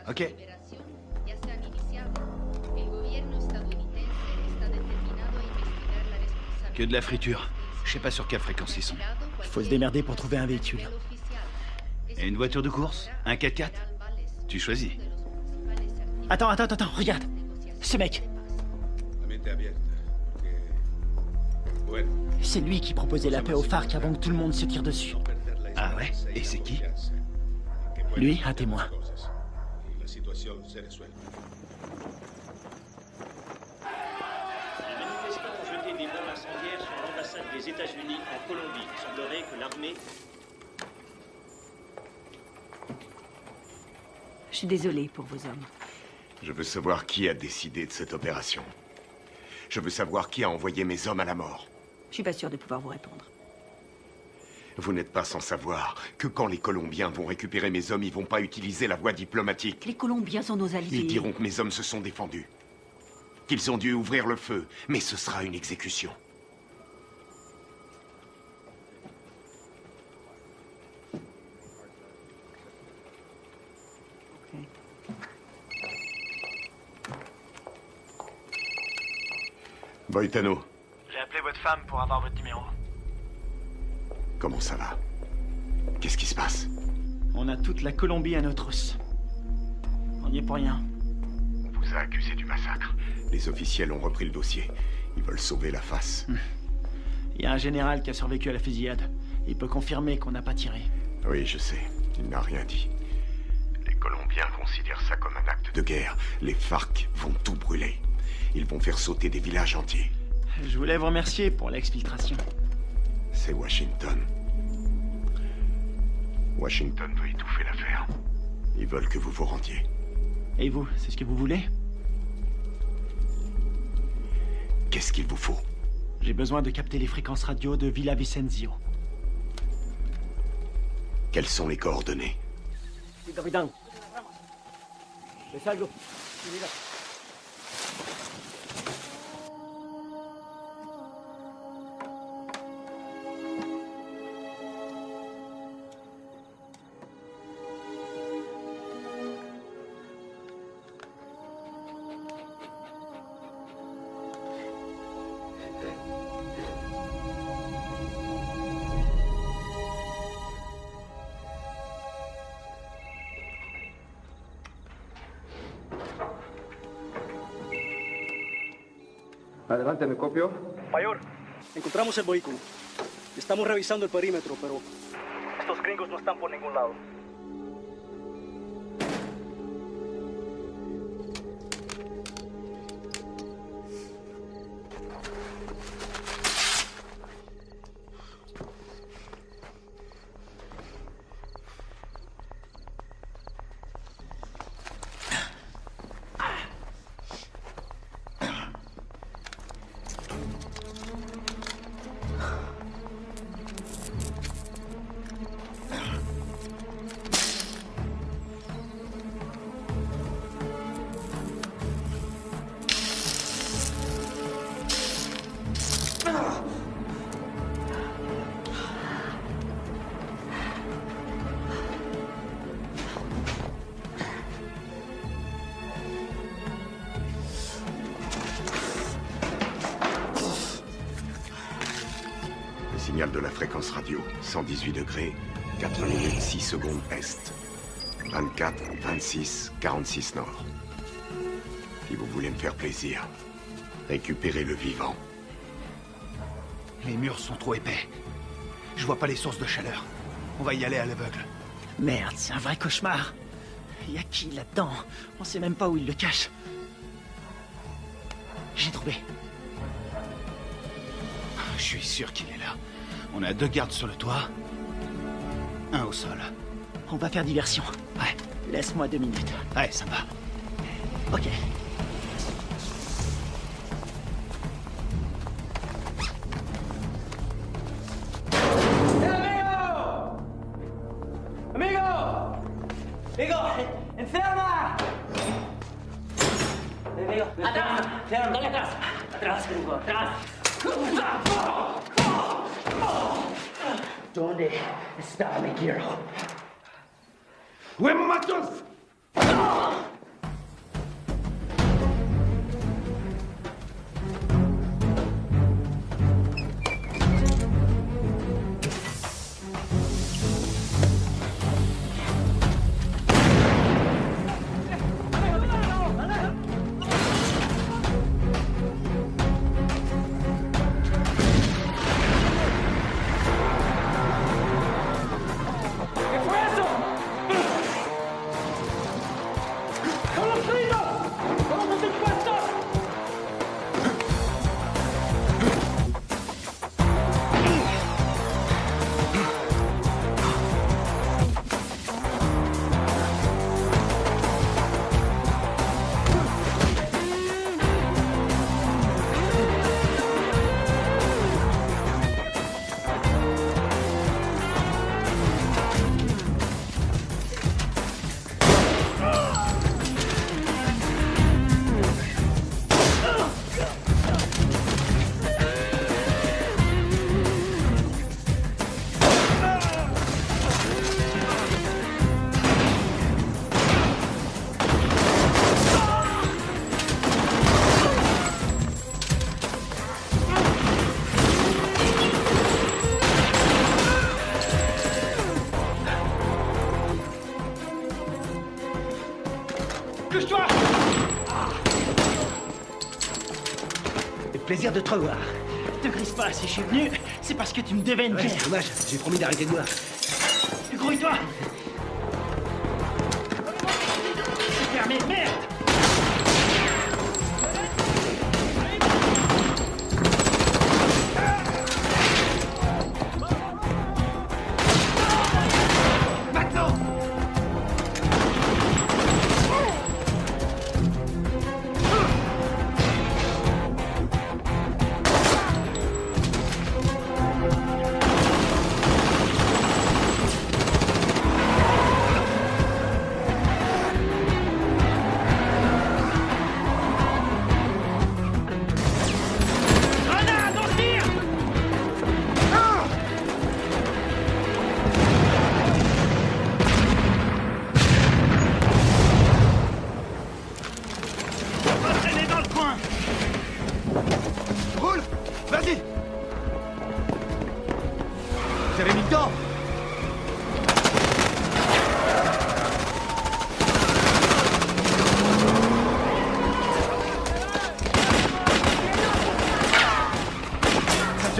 Ok. ya se han iniciado. El gobierno estadounidense está determinado a investigar la responsabilidad. Que de la friture. Je sais pas sur quelle fréquence ils sont. Il faut se démerder pour trouver un véhicule. Et une voiture de course? Un 4x4? Tu choisis. Attends, regarde. Ce mec, c'est lui qui proposait la paix aux FARC avant que tout le monde se tire dessus. Ah ouais? Et c'est qui? Lui, un témoin. La situación se resuelve. Les manifestants ont jeté des bombes incendiaires sur l'ambassade des États-Unis en Colombie. Il semblerait que l'armée... Je suis désolée pour vos hommes. Je veux savoir qui a décidé de cette opération. Je veux savoir qui a envoyé mes hommes à la mort. Je suis pas sûre de pouvoir vous répondre. Vous n'êtes pas sans savoir que quand les Colombiens vont récupérer mes hommes, ils vont pas utiliser la voie diplomatique. Les Colombiens sont nos alliés. Ils diront que mes hommes se sont défendus. Qu'ils ont dû ouvrir le feu. Mais ce sera une exécution. Boitano, J'ai appelé votre femme pour avoir votre numéro. comment ça va? Qu'est-ce qui se passe? On a toute la Colombie à nos trousses. On n'y est pour rien. On vous a accusé du massacre. Les officiels ont repris le dossier. Ils veulent sauver la face. Il y a un général qui a survécu à la fusillade. Il peut confirmer qu'on n'a pas tiré. Oui, je sais. Il n'a rien dit. Les Colombiens considèrent ça comme un acte de guerre. Les FARC vont tout brûler. Ils vont faire sauter des villages entiers. Je voulais vous remercier pour l'exfiltration. C'est Washington. Washington veut étouffer l'affaire. Ils veulent que vous vous rendiez. Et vous, c'est ce que vous voulez? Qu'est-ce qu'il vous faut? J'ai besoin de capter les fréquences radio de Villa Vicenzio. Quelles sont les coordonnées? Sí, capitán. ¿Le salgo? Mira. Adelante, ¿me copio? Mayor, encontramos el vehículo. Estamos revisando el perímetro, pero estos gringos no están por ningún lado. signal de la fréquence radio. 118 degrés, 4 minutes 6 secondes est. 24, 26, 46 nord. Si vous voulez me faire plaisir, récupérez le vivant. Les murs sont trop épais. Je vois pas les sources de chaleur. On va y aller à l'aveugle. Merde, c'est un vrai cauchemar. Y a qui là-dedans? On sait même pas où il le cache. J'ai trouvé. Je suis sûr qu'il est là. On a 2 gardes sur le toit. 1 au sol. On va faire diversion. Ouais. Laisse-moi 2 minutes. Ouais, sympa. Ok. ¡Amigo! ¡Enferma! Amigo, atrás, dale atrás. Atrás, gringo, atrás. ¿Dónde está mi hero? ¡Huemo matos! Plaisir de te revoir. Te grise pas, si je suis venu, c'est parce que tu me devais une bière. Dommage, j'ai promis d'arrêter de boire. Grouille-toi. C'est fermé, merde.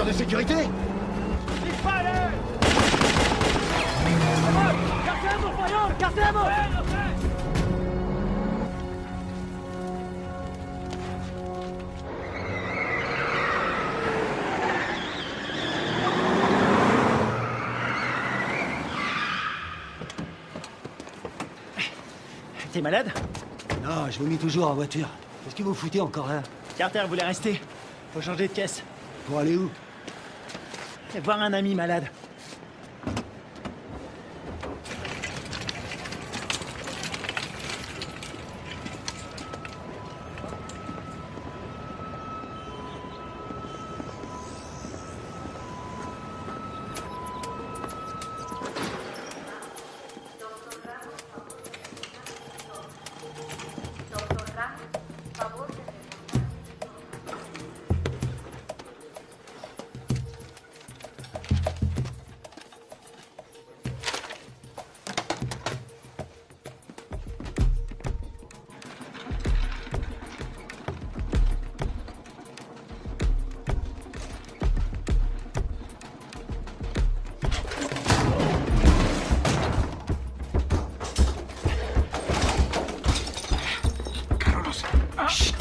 De sécurité. T'es malade? Non, je vomis toujours en voiture. Qu'est-ce que vous foutez encore là? Carter voulait rester. Faut changer de caisse. Pour aller où? Voir un ami malade.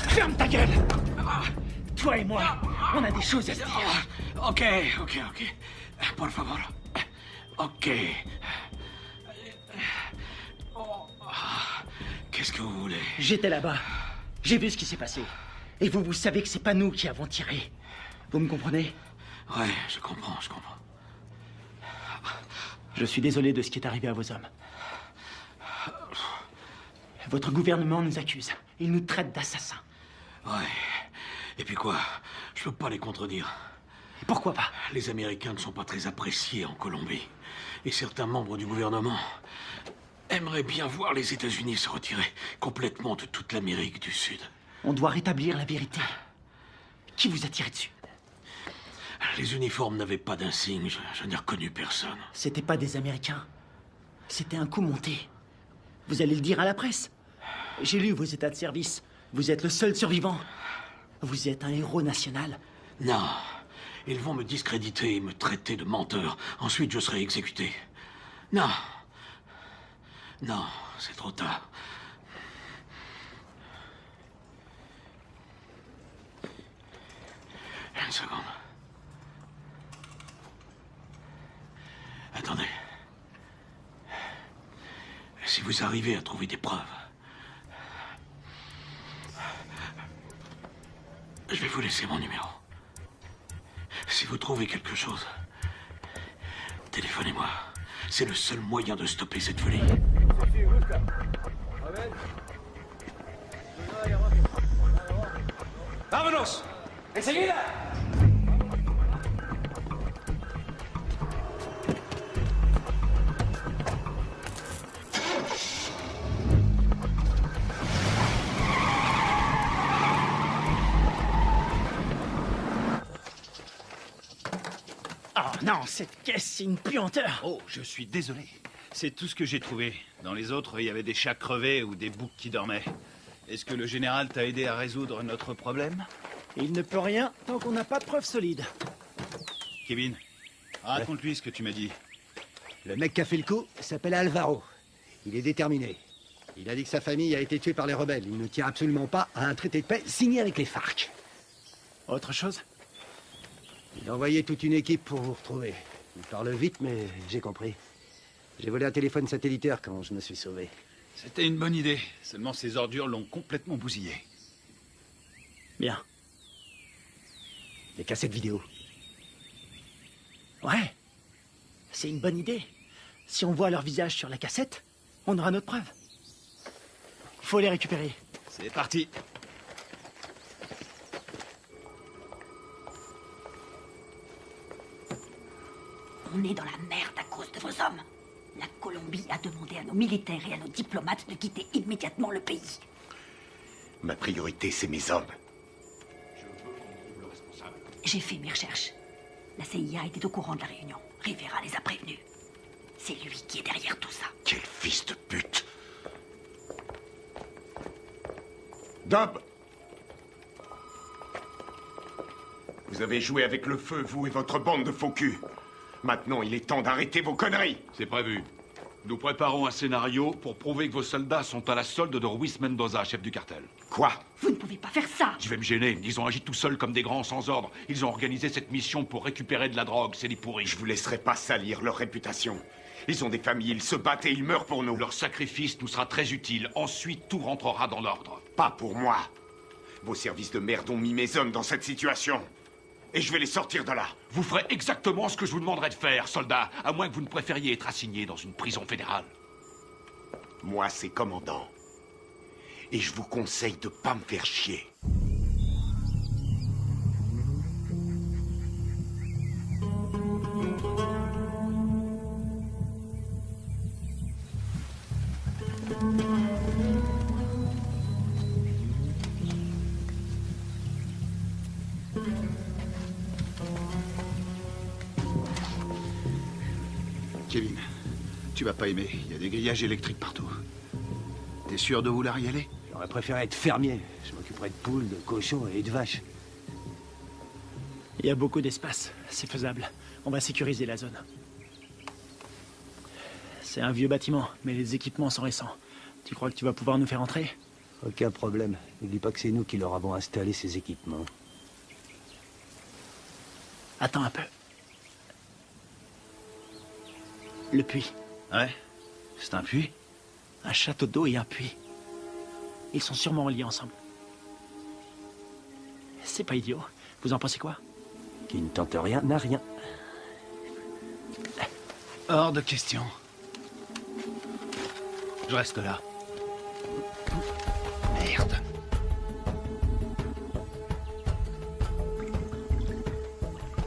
Ferme ta gueule! Toi et moi, on a des choses à se dire. Ok. Por favor. Ok. Qu'est-ce que vous voulez? J'étais là-bas. J'ai vu ce qui s'est passé. Et vous savez que c'est pas nous qui avons tiré. Vous me comprenez? Ouais, je comprends. Je suis désolé de ce qui est arrivé à vos hommes. Votre gouvernement nous accuse. Il nous traite d'assassins. Ouais. Et puis quoi? Je peux pas les contredire. Pourquoi pas? Les Américains ne sont pas très appréciés en Colombie. Et certains membres du gouvernement aimeraient bien voir les États-Unis se retirer complètement de toute l'Amérique du Sud. On doit rétablir la vérité. Qui vous a tiré dessus? Les uniformes n'avaient pas d'insigne. Je n'ai reconnu personne. C'était pas des Américains. C'était un coup monté. Vous allez le dire à la presse. J'ai lu vos états de service. Vous êtes le seul survivant. Vous êtes un héros national. Non. Ils vont me discréditer et me traiter de menteur. Ensuite, je serai exécuté. Non, c'est trop tard. Une seconde. Attendez. Si vous arrivez à trouver des preuves, je vais vous laisser mon numéro. Si vous trouvez quelque chose, téléphonez-moi. C'est le seul moyen de stopper cette folie. ¡Vámonos! ¡Enseguida! Oh non, cette caisse, c'est une puanteur. Oh, je suis désolé. C'est tout ce que j'ai trouvé. Dans les autres, il y avait des chats crevés ou des boucs qui dormaient. Est-ce que le général t'a aidé à résoudre notre problème? Il ne peut rien tant qu'on n'a pas de preuves solides. Kevin, raconte-lui ce que tu m'as dit. Le mec qui a fait le coup s'appelle Alvaro. Il est déterminé. Il a dit que sa famille a été tuée par les rebelles. Il ne tient absolument pas à un traité de paix signé avec les FARC. Autre chose? Il a envoyé toute une équipe pour vous retrouver. Il parle vite, mais j'ai compris. J'ai volé un téléphone satellitaire quand je me suis sauvé. C'était une bonne idée. Seulement ces ordures l'ont complètement bousillé. Bien. Les cassettes vidéo. Ouais. C'est une bonne idée. Si on voit leur visage sur la cassette, on aura notre preuve. Faut les récupérer. C'est parti. On est dans la merde à cause de vos hommes. La Colombie a demandé à nos militaires et à nos diplomates de quitter immédiatement le pays. Ma priorité, c'est mes hommes. J'ai fait mes recherches. La CIA était au courant de la réunion. Rivera les a prévenus. C'est lui qui est derrière tout ça. Quel fils de pute! Dob! Vous avez joué avec le feu, vous et votre bande de faux culs. Maintenant, il est temps d'arrêter vos conneries. C'est prévu. Nous préparons un scénario pour prouver que vos soldats sont à la solde de Ruiz Mendoza, chef du cartel. Quoi? Vous ne pouvez pas faire ça. Je vais me gêner. Ils ont agi tout seuls comme des grands sans ordre. Ils ont organisé cette mission pour récupérer de la drogue. C'est des pourris. Je vous laisserai pas salir leur réputation. Ils ont des familles, ils se battent et ils meurent pour nous. Leur sacrifice nous sera très utile. Ensuite, tout rentrera dans l'ordre. Pas pour moi. Vos services de merde ont mis mes hommes dans cette situation. Et je vais les sortir de là. Vous ferez exactement ce que je vous demanderai de faire, soldat, à moins que vous ne préfériez être assigné dans une prison fédérale. Moi, c'est commandant. Et je vous conseille de pas me faire chier. Kevin, tu vas pas aimer. Il y a des grillages électriques partout. T'es sûr de vouloir y aller? J'aurais préféré être fermier. Je m'occuperais de poules, de cochons et de vaches. Il y a beaucoup d'espace. C'est faisable. On va sécuriser la zone. C'est un vieux bâtiment, mais les équipements sont récents. Tu crois que tu vas pouvoir nous faire entrer? Aucun problème. N'oublie pas que c'est nous qui leur avons installé ces équipements. Attends un peu. Le puits. Ouais? C'est un puits? Un château d'eau et un puits. Ils sont sûrement liés ensemble. C'est pas idiot. Vous en pensez quoi? Qui ne tente rien n'a rien. Hors de question. Je reste là. Merde.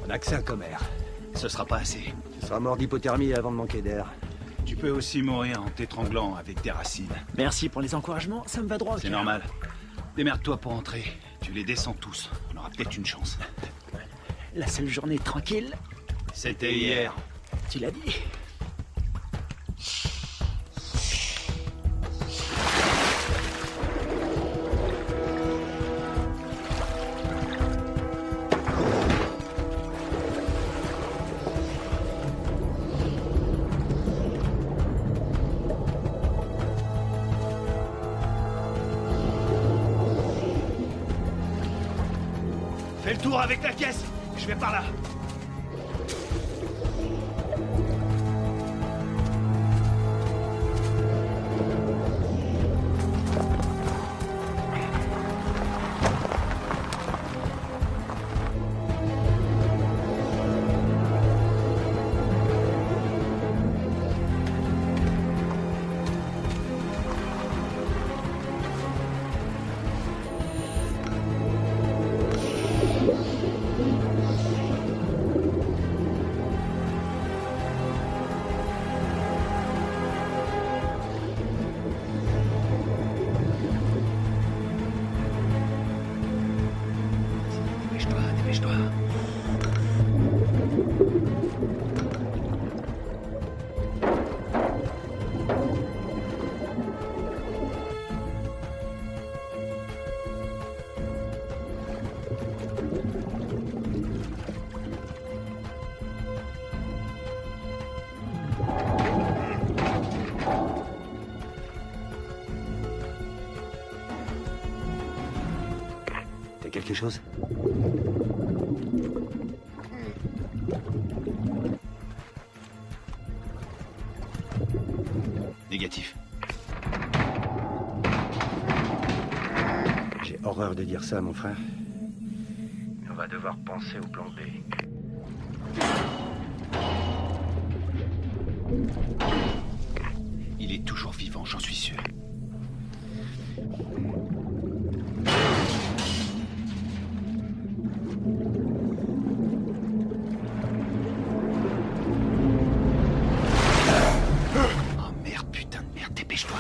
On a que ça comme air. Ce sera pas assez. Tu seras mort d'hypothermie avant de manquer d'air. Tu peux aussi mourir en t'étranglant avec des racines. Merci pour les encouragements, ça me va droit au C'est cœur. normal. Démerde-toi pour entrer. Tu les descends tous. On aura peut-être une chance. La seule journée tranquille, c'était hier. Tu l'as dit. Fais le tour avec la caisse. Je vais par là. T'as quelque chose? Négatif. J'ai horreur de dire ça, mon frère. On va devoir penser au plan B. Il est toujours vivant, j'en suis sûr. Oh merde, putain de merde, dépêche-toi.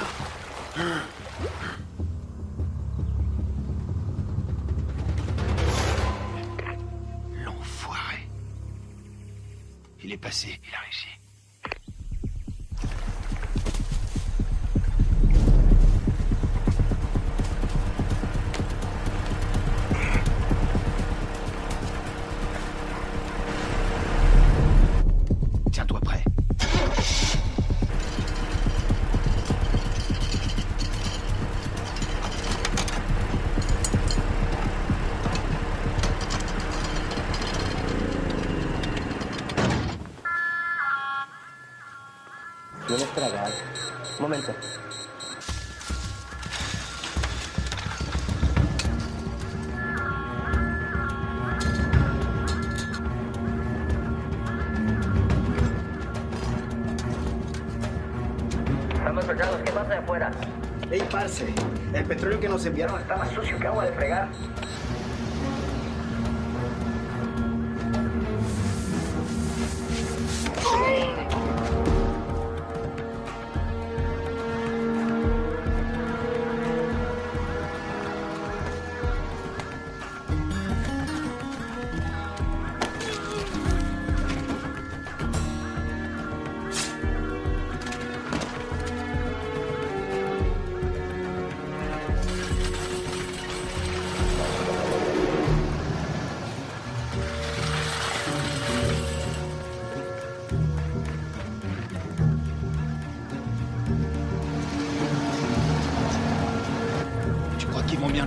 L'enfoiré. Il est passé, il a réussi. Tiens-toi prêt. ¿Tienes tragar? Un momento. Estamos soldados, ¿qué pasa de afuera? Ey, parce, el petróleo que nos enviaron Está más sucio que agua de fregar.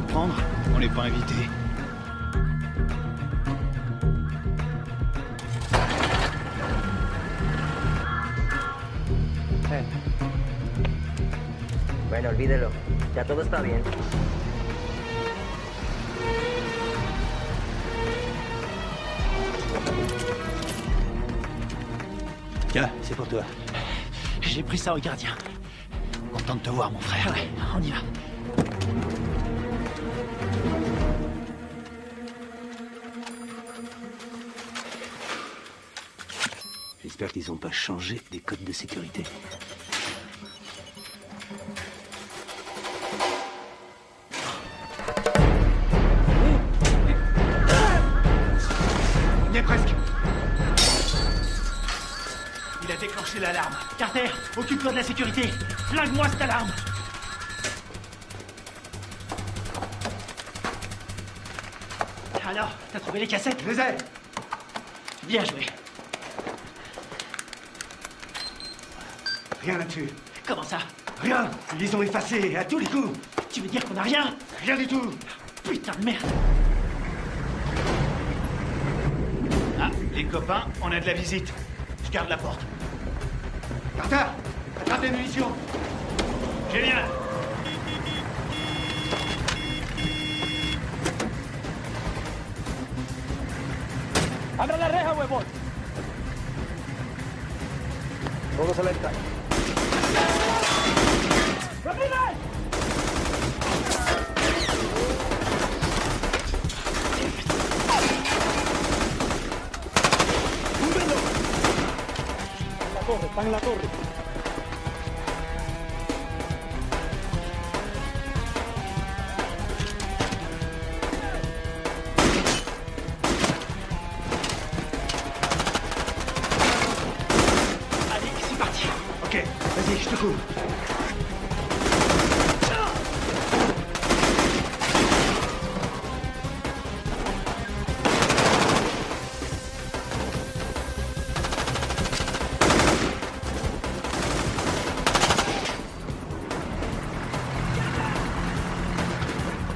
reprendre. On n'est pas invité. Bueno, olvídelo. Ya todo está bien. Tiens, c'est pour toi. J'ai pris ça au gardien. Content de te voir, mon frère. Ouais, on y va. J'espère qu'ils n'ont pas changé les codes de sécurité. On y est presque. Il a déclenché l'alarme. Carter, occupe-toi de la sécurité. Flingue-moi cette alarme. Alors, t'as trouvé les cassettes? Je les ai. Bien joué. Rien là-dessus. Comment ça? Rien. Ils les ont effacés à tous les coups. Tu veux dire qu'on a rien? Rien du tout. Putain de merde. Ah, les copains, on a de la visite. Je garde la porte. Carter, attrape les munitions. Génial. ¡Abra la reja, huevón! Todos alerta. Están en la torre. Allez, c'est parti. Ok, vas-y, je te couvre.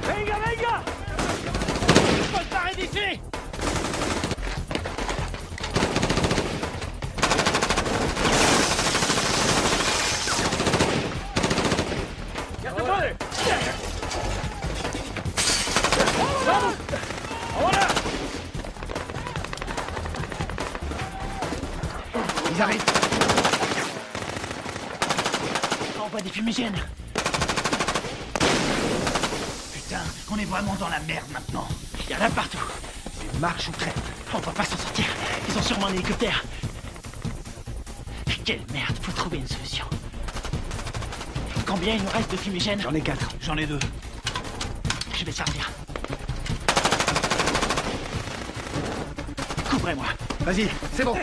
¡Venga, venga! ¡Faut se barrer d'ici! ¡Ya se puede! ¡Vamos! ¡Ahora! Ils arrivent. Envoie des fumigènes. Putain, on est vraiment dans la merde maintenant. Il y en a partout. Marche ou crève. On va pas s'en sortir. Ils ont sûrement un hélicoptère. Quelle merde, faut trouver une solution. Combien il nous reste de fumigènes? J'en ai 4. J'en ai 2. Je vais servir. Couvrez-moi. Vas-y, c'est bon.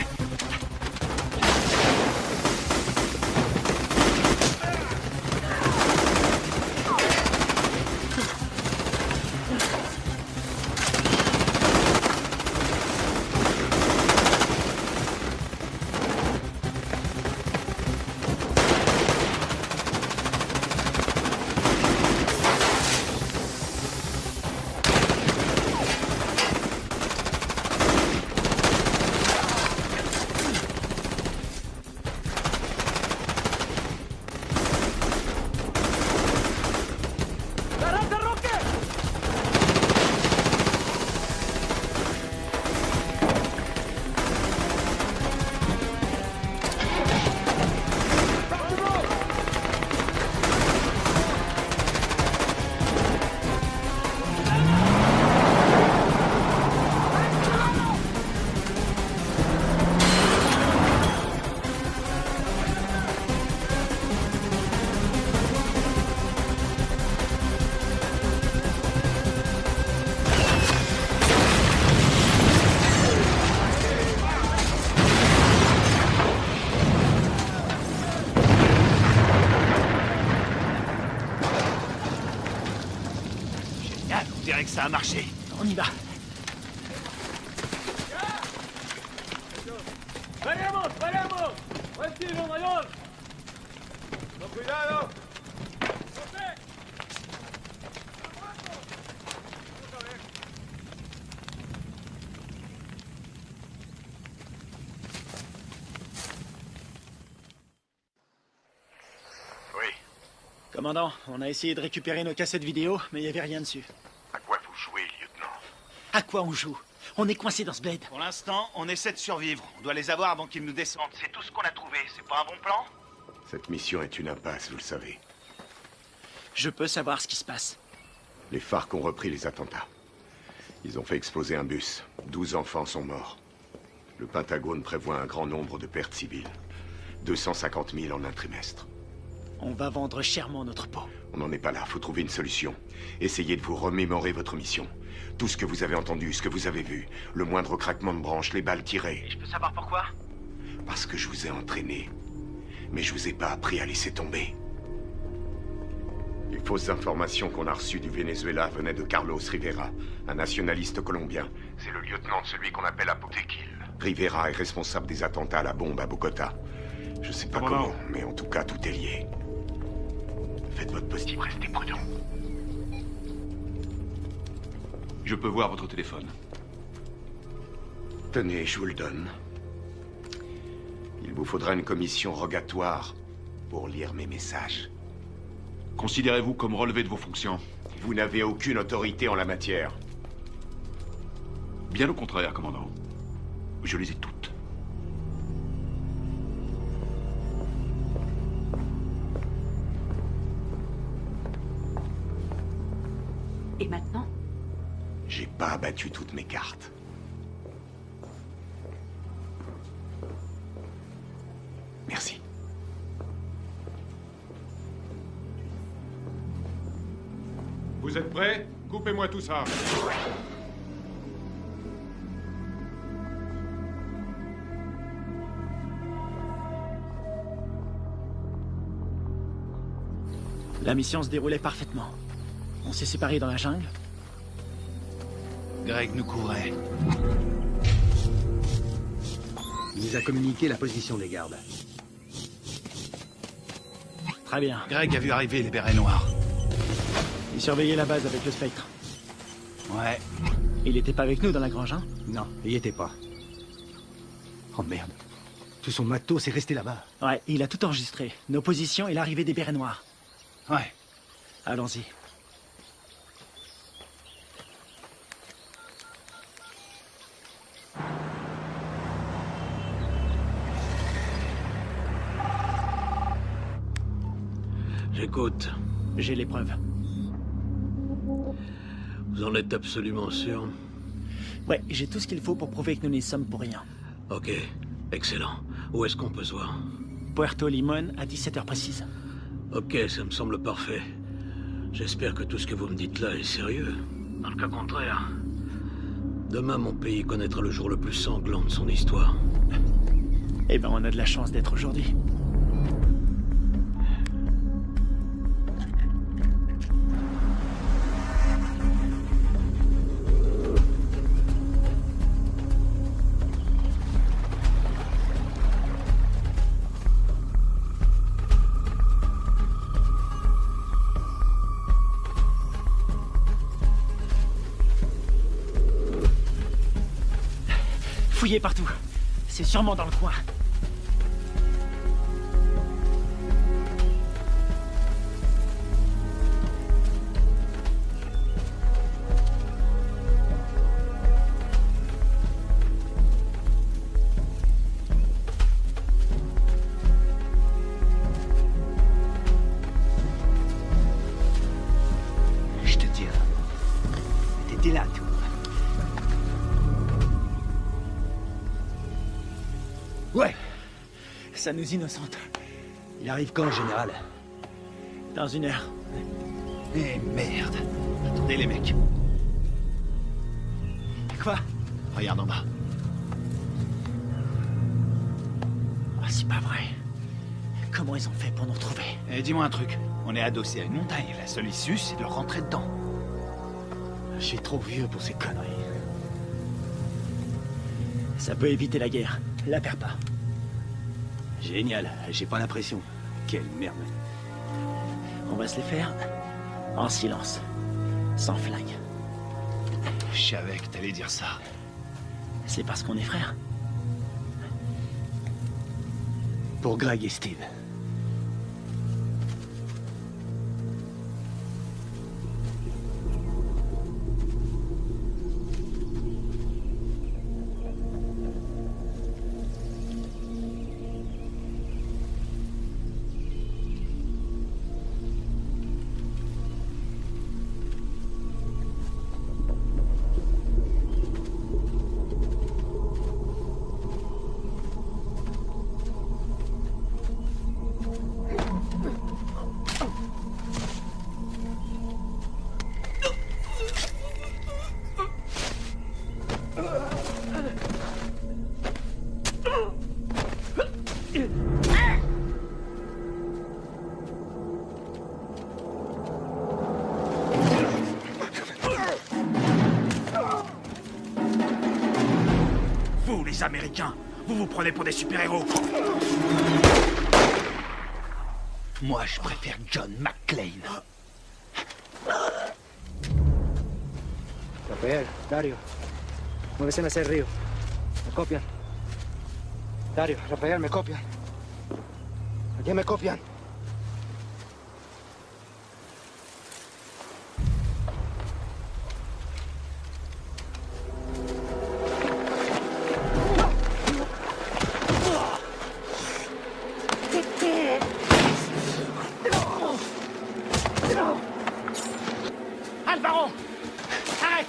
On dirait que ça a marché. On y va. ¡Veremos, veremos! ¡Buen tiro, mayor! ¡Con cuidado! Commandant, on a essayé de récupérer nos cassettes vidéo, mais il n'y avait rien dessus. À quoi vous jouez, lieutenant? À quoi on joue? On est coincé dans ce bled. Pour l'instant, on essaie de survivre. On doit les avoir avant qu'ils nous descendent. C'est tout ce qu'on a trouvé. C'est pas un bon plan? Cette mission est une impasse, vous le savez. Je peux savoir ce qui se passe. Les FARC ont repris les attentats. Ils ont fait exploser un bus. 12 enfants sont morts. Le Pentagone prévoit un grand nombre de pertes civiles. 250 000 en un trimestre. On va vendre chèrement notre peau. On n'en est pas là, faut trouver une solution. Essayez de vous remémorer votre mission. Tout ce que vous avez entendu, ce que vous avez vu. Le moindre craquement de branche, les balles tirées. Je peux savoir pourquoi? Parce que je vous ai entraîné. Mais je vous ai pas appris à laisser tomber. Les fausses informations qu'on a reçues du Venezuela venaient de Carlos Rivera, un nationaliste colombien. C'est le lieutenant de celui qu'on appelle Apotequil. Rivera est responsable des attentats à la bombe à Bogota. Je sais pas comment, mais en tout cas, tout est lié. Faites votre possible, restez prudent. Je peux voir votre téléphone. Tenez, je vous le donne. Il vous faudra une commission rogatoire pour lire mes messages. Considérez-vous comme relevé de vos fonctions? Vous n'avez aucune autorité en la matière. Bien au contraire, commandant. Je les ai toutes. Et maintenant? J'ai pas abattu toutes mes cartes. Merci. Vous êtes prêts? Coupez-moi tout ça. La mission se déroulait parfaitement. On s'est séparés dans la jungle. Greg nous couvrait. Il nous a communiqué la position des gardes. Très bien. Greg a vu arriver les bérets noirs. Il surveillait la base avec le Spectre. Ouais. Il était pas avec nous dans la grange, hein? Non, il y était pas. Oh merde. Tout son matos est resté là-bas. Ouais, il a tout enregistré. Nos positions et l'arrivée des bérets noirs. Ouais. Allons-y. J'écoute. J'ai les preuves. Vous en êtes absolument sûr? Ouais, j'ai tout ce qu'il faut pour prouver que nous n'y sommes pour rien. Ok, excellent. Où est-ce qu'on peut se voir? Puerto Limón à 17h précise. Ok, ça me semble parfait. J'espère que tout ce que vous me dites là est sérieux. Dans le cas contraire, demain mon pays connaîtra le jour le plus sanglant de son histoire. Eh ben, on a de la chance d'être aujourd'hui. Fouillez partout. C'est sûrement dans le coin. Je te dis, t'étais là, toi. Ouais. Ça nous innocente. Il arrive quand, général? Dans 1 heure. Eh merde. Attendez les mecs. Quoi? Regarde en bas. Ah, c'est pas vrai. Comment ils ont fait pour nous retrouver? Eh, dis-moi un truc. On est adossé à une montagne. La seule issue, c'est de rentrer dedans. Je suis trop vieux pour ces conneries. Ça peut éviter la guerre. La perds pas. Génial. J'ai pas l'impression. Quelle merde. On va se les faire en silence. Sans flag. Je savais que t'allais dire ça. C'est parce qu'on est frères. Pour Greg et Steve. les Américains. Vous vous prenez pour des super-héros. Moi, je préfère John McClane. Rafael, Dario, muévese hacia el río. Me copian. Dario, Rafael, me copian. Aquí me copian. Alvaro! Arrête!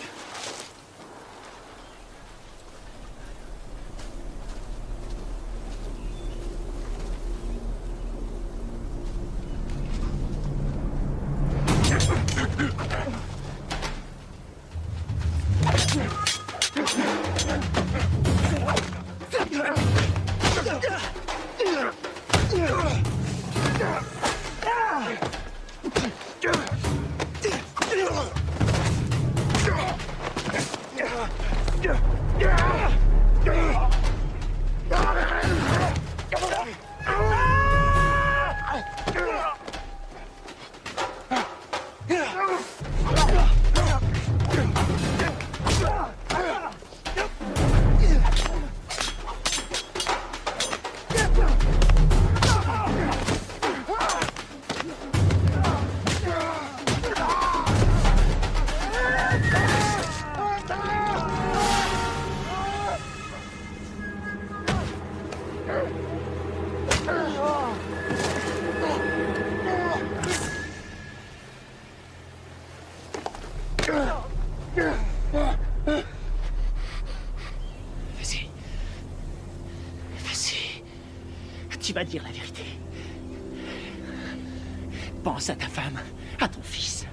Vas-y. Vas-y. Tu vas dire la vérité. Pense à ta femme, à ton fils.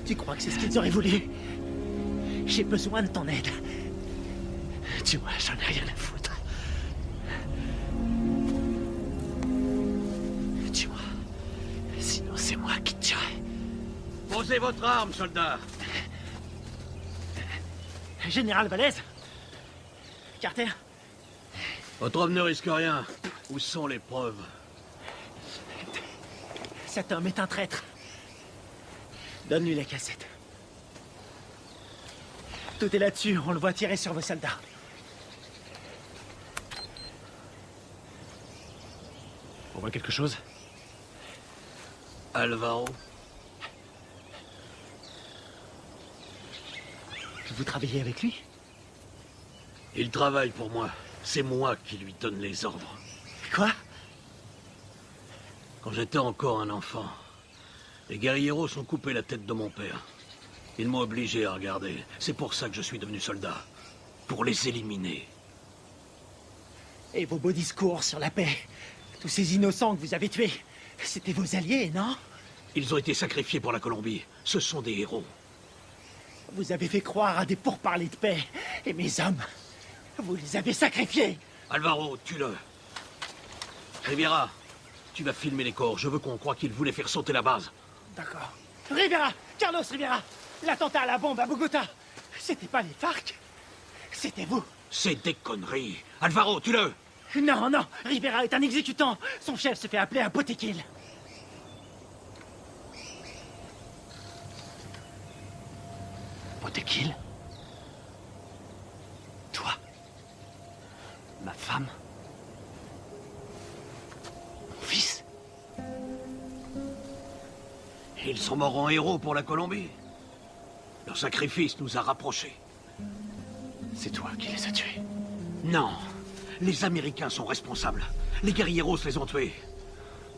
Tu crois que c'est ce qu'ils auraient voulu? J'ai besoin de ton aide. Tu vois, j'en ai rien à foutre. Tu vois, sinon c'est moi qui te tuerai. Posez votre arme, soldat. Général Valez? Carter? Votre homme ne risque rien. Où sont les preuves? Cet homme est un traître. Donne-lui la cassette. Tout est là-dessus, on le voit tirer sur vos soldats. On voit quelque chose? Alvaro? Vous travaillez avec lui? Il travaille pour moi. C'est moi qui lui donne les ordres. Quoi? Quand j'étais encore un enfant, les guerrilleros ont coupé la tête de mon père. Ils m'ont obligé à regarder. C'est pour ça que je suis devenu soldat. Pour les éliminer. Et vos beaux discours sur la paix? Tous ces innocents que vous avez tués, c'était vos alliés, non? Ils ont été sacrifiés pour la Colombie. Ce sont des héros. Vous avez fait croire à des pourparlers de paix. Et mes hommes, vous les avez sacrifiés. Alvaro, tue-le. Rivera, tu vas filmer les corps. Je veux qu'on croie qu'ils voulaient faire sauter la base. D'accord. Rivera! Carlos Rivera! L'attentat à la bombe à Bogota! C'était pas les FARC? C'était vous! C'est des conneries. Alvaro, tue-le! Non, non! Rivera est un exécutant! Son chef se fait appeler un Botequil. Botequil? Toi? Ma femme? Mon fils? Ils sont morts en héros pour la Colombie. Leur sacrifice nous a rapprochés. C'est toi qui les as tués? Non. Les Américains sont responsables. Les guerrilleros les ont tués.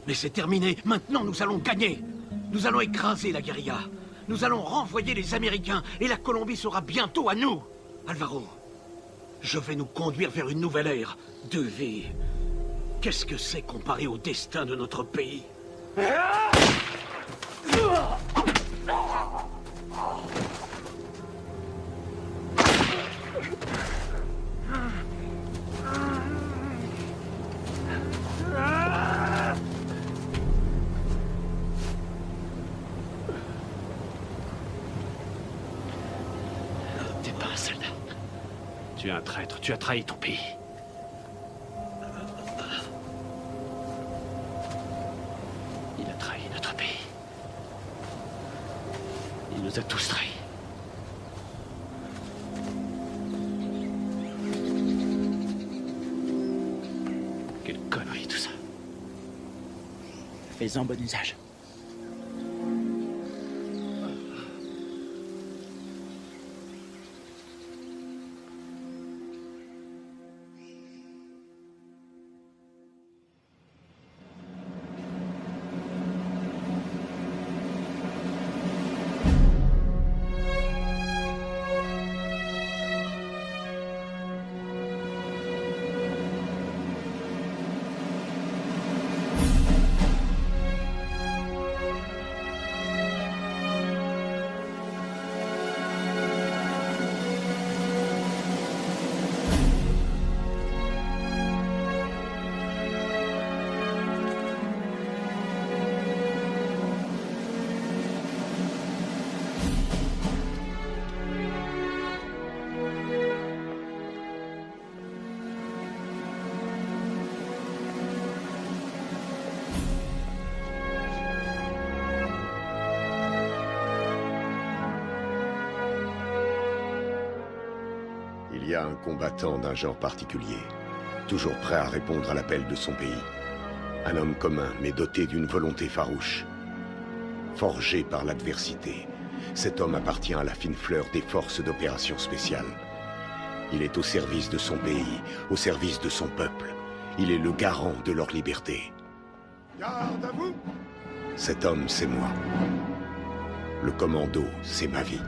Mais c'est terminé. Maintenant, nous allons gagner. Nous allons écraser la guérilla. Nous allons renvoyer les Américains et la Colombie sera bientôt à nous. Alvaro, je vais nous conduire vers une nouvelle ère de vie. Qu'est-ce que c'est comparé au destin de notre pays? T'es pas un soldat. Tu Tu es un traître, tu as trahi ton pays. Il a trahi notre pays. Il nous a tous trahis. Quelle connerie tout ça. Fais-en bon usage. Il y a un combattant d'un genre particulier, toujours prêt à répondre à l'appel de son pays. Un homme commun, mais doté d'une volonté farouche. Forgé par l'adversité, cet homme appartient à la fine fleur des forces d'opération spéciales. Il est au service de son pays, au service de son peuple. Il est le garant de leur liberté. Garde à vous! Cet homme, c'est moi. Le commando, c'est ma vie.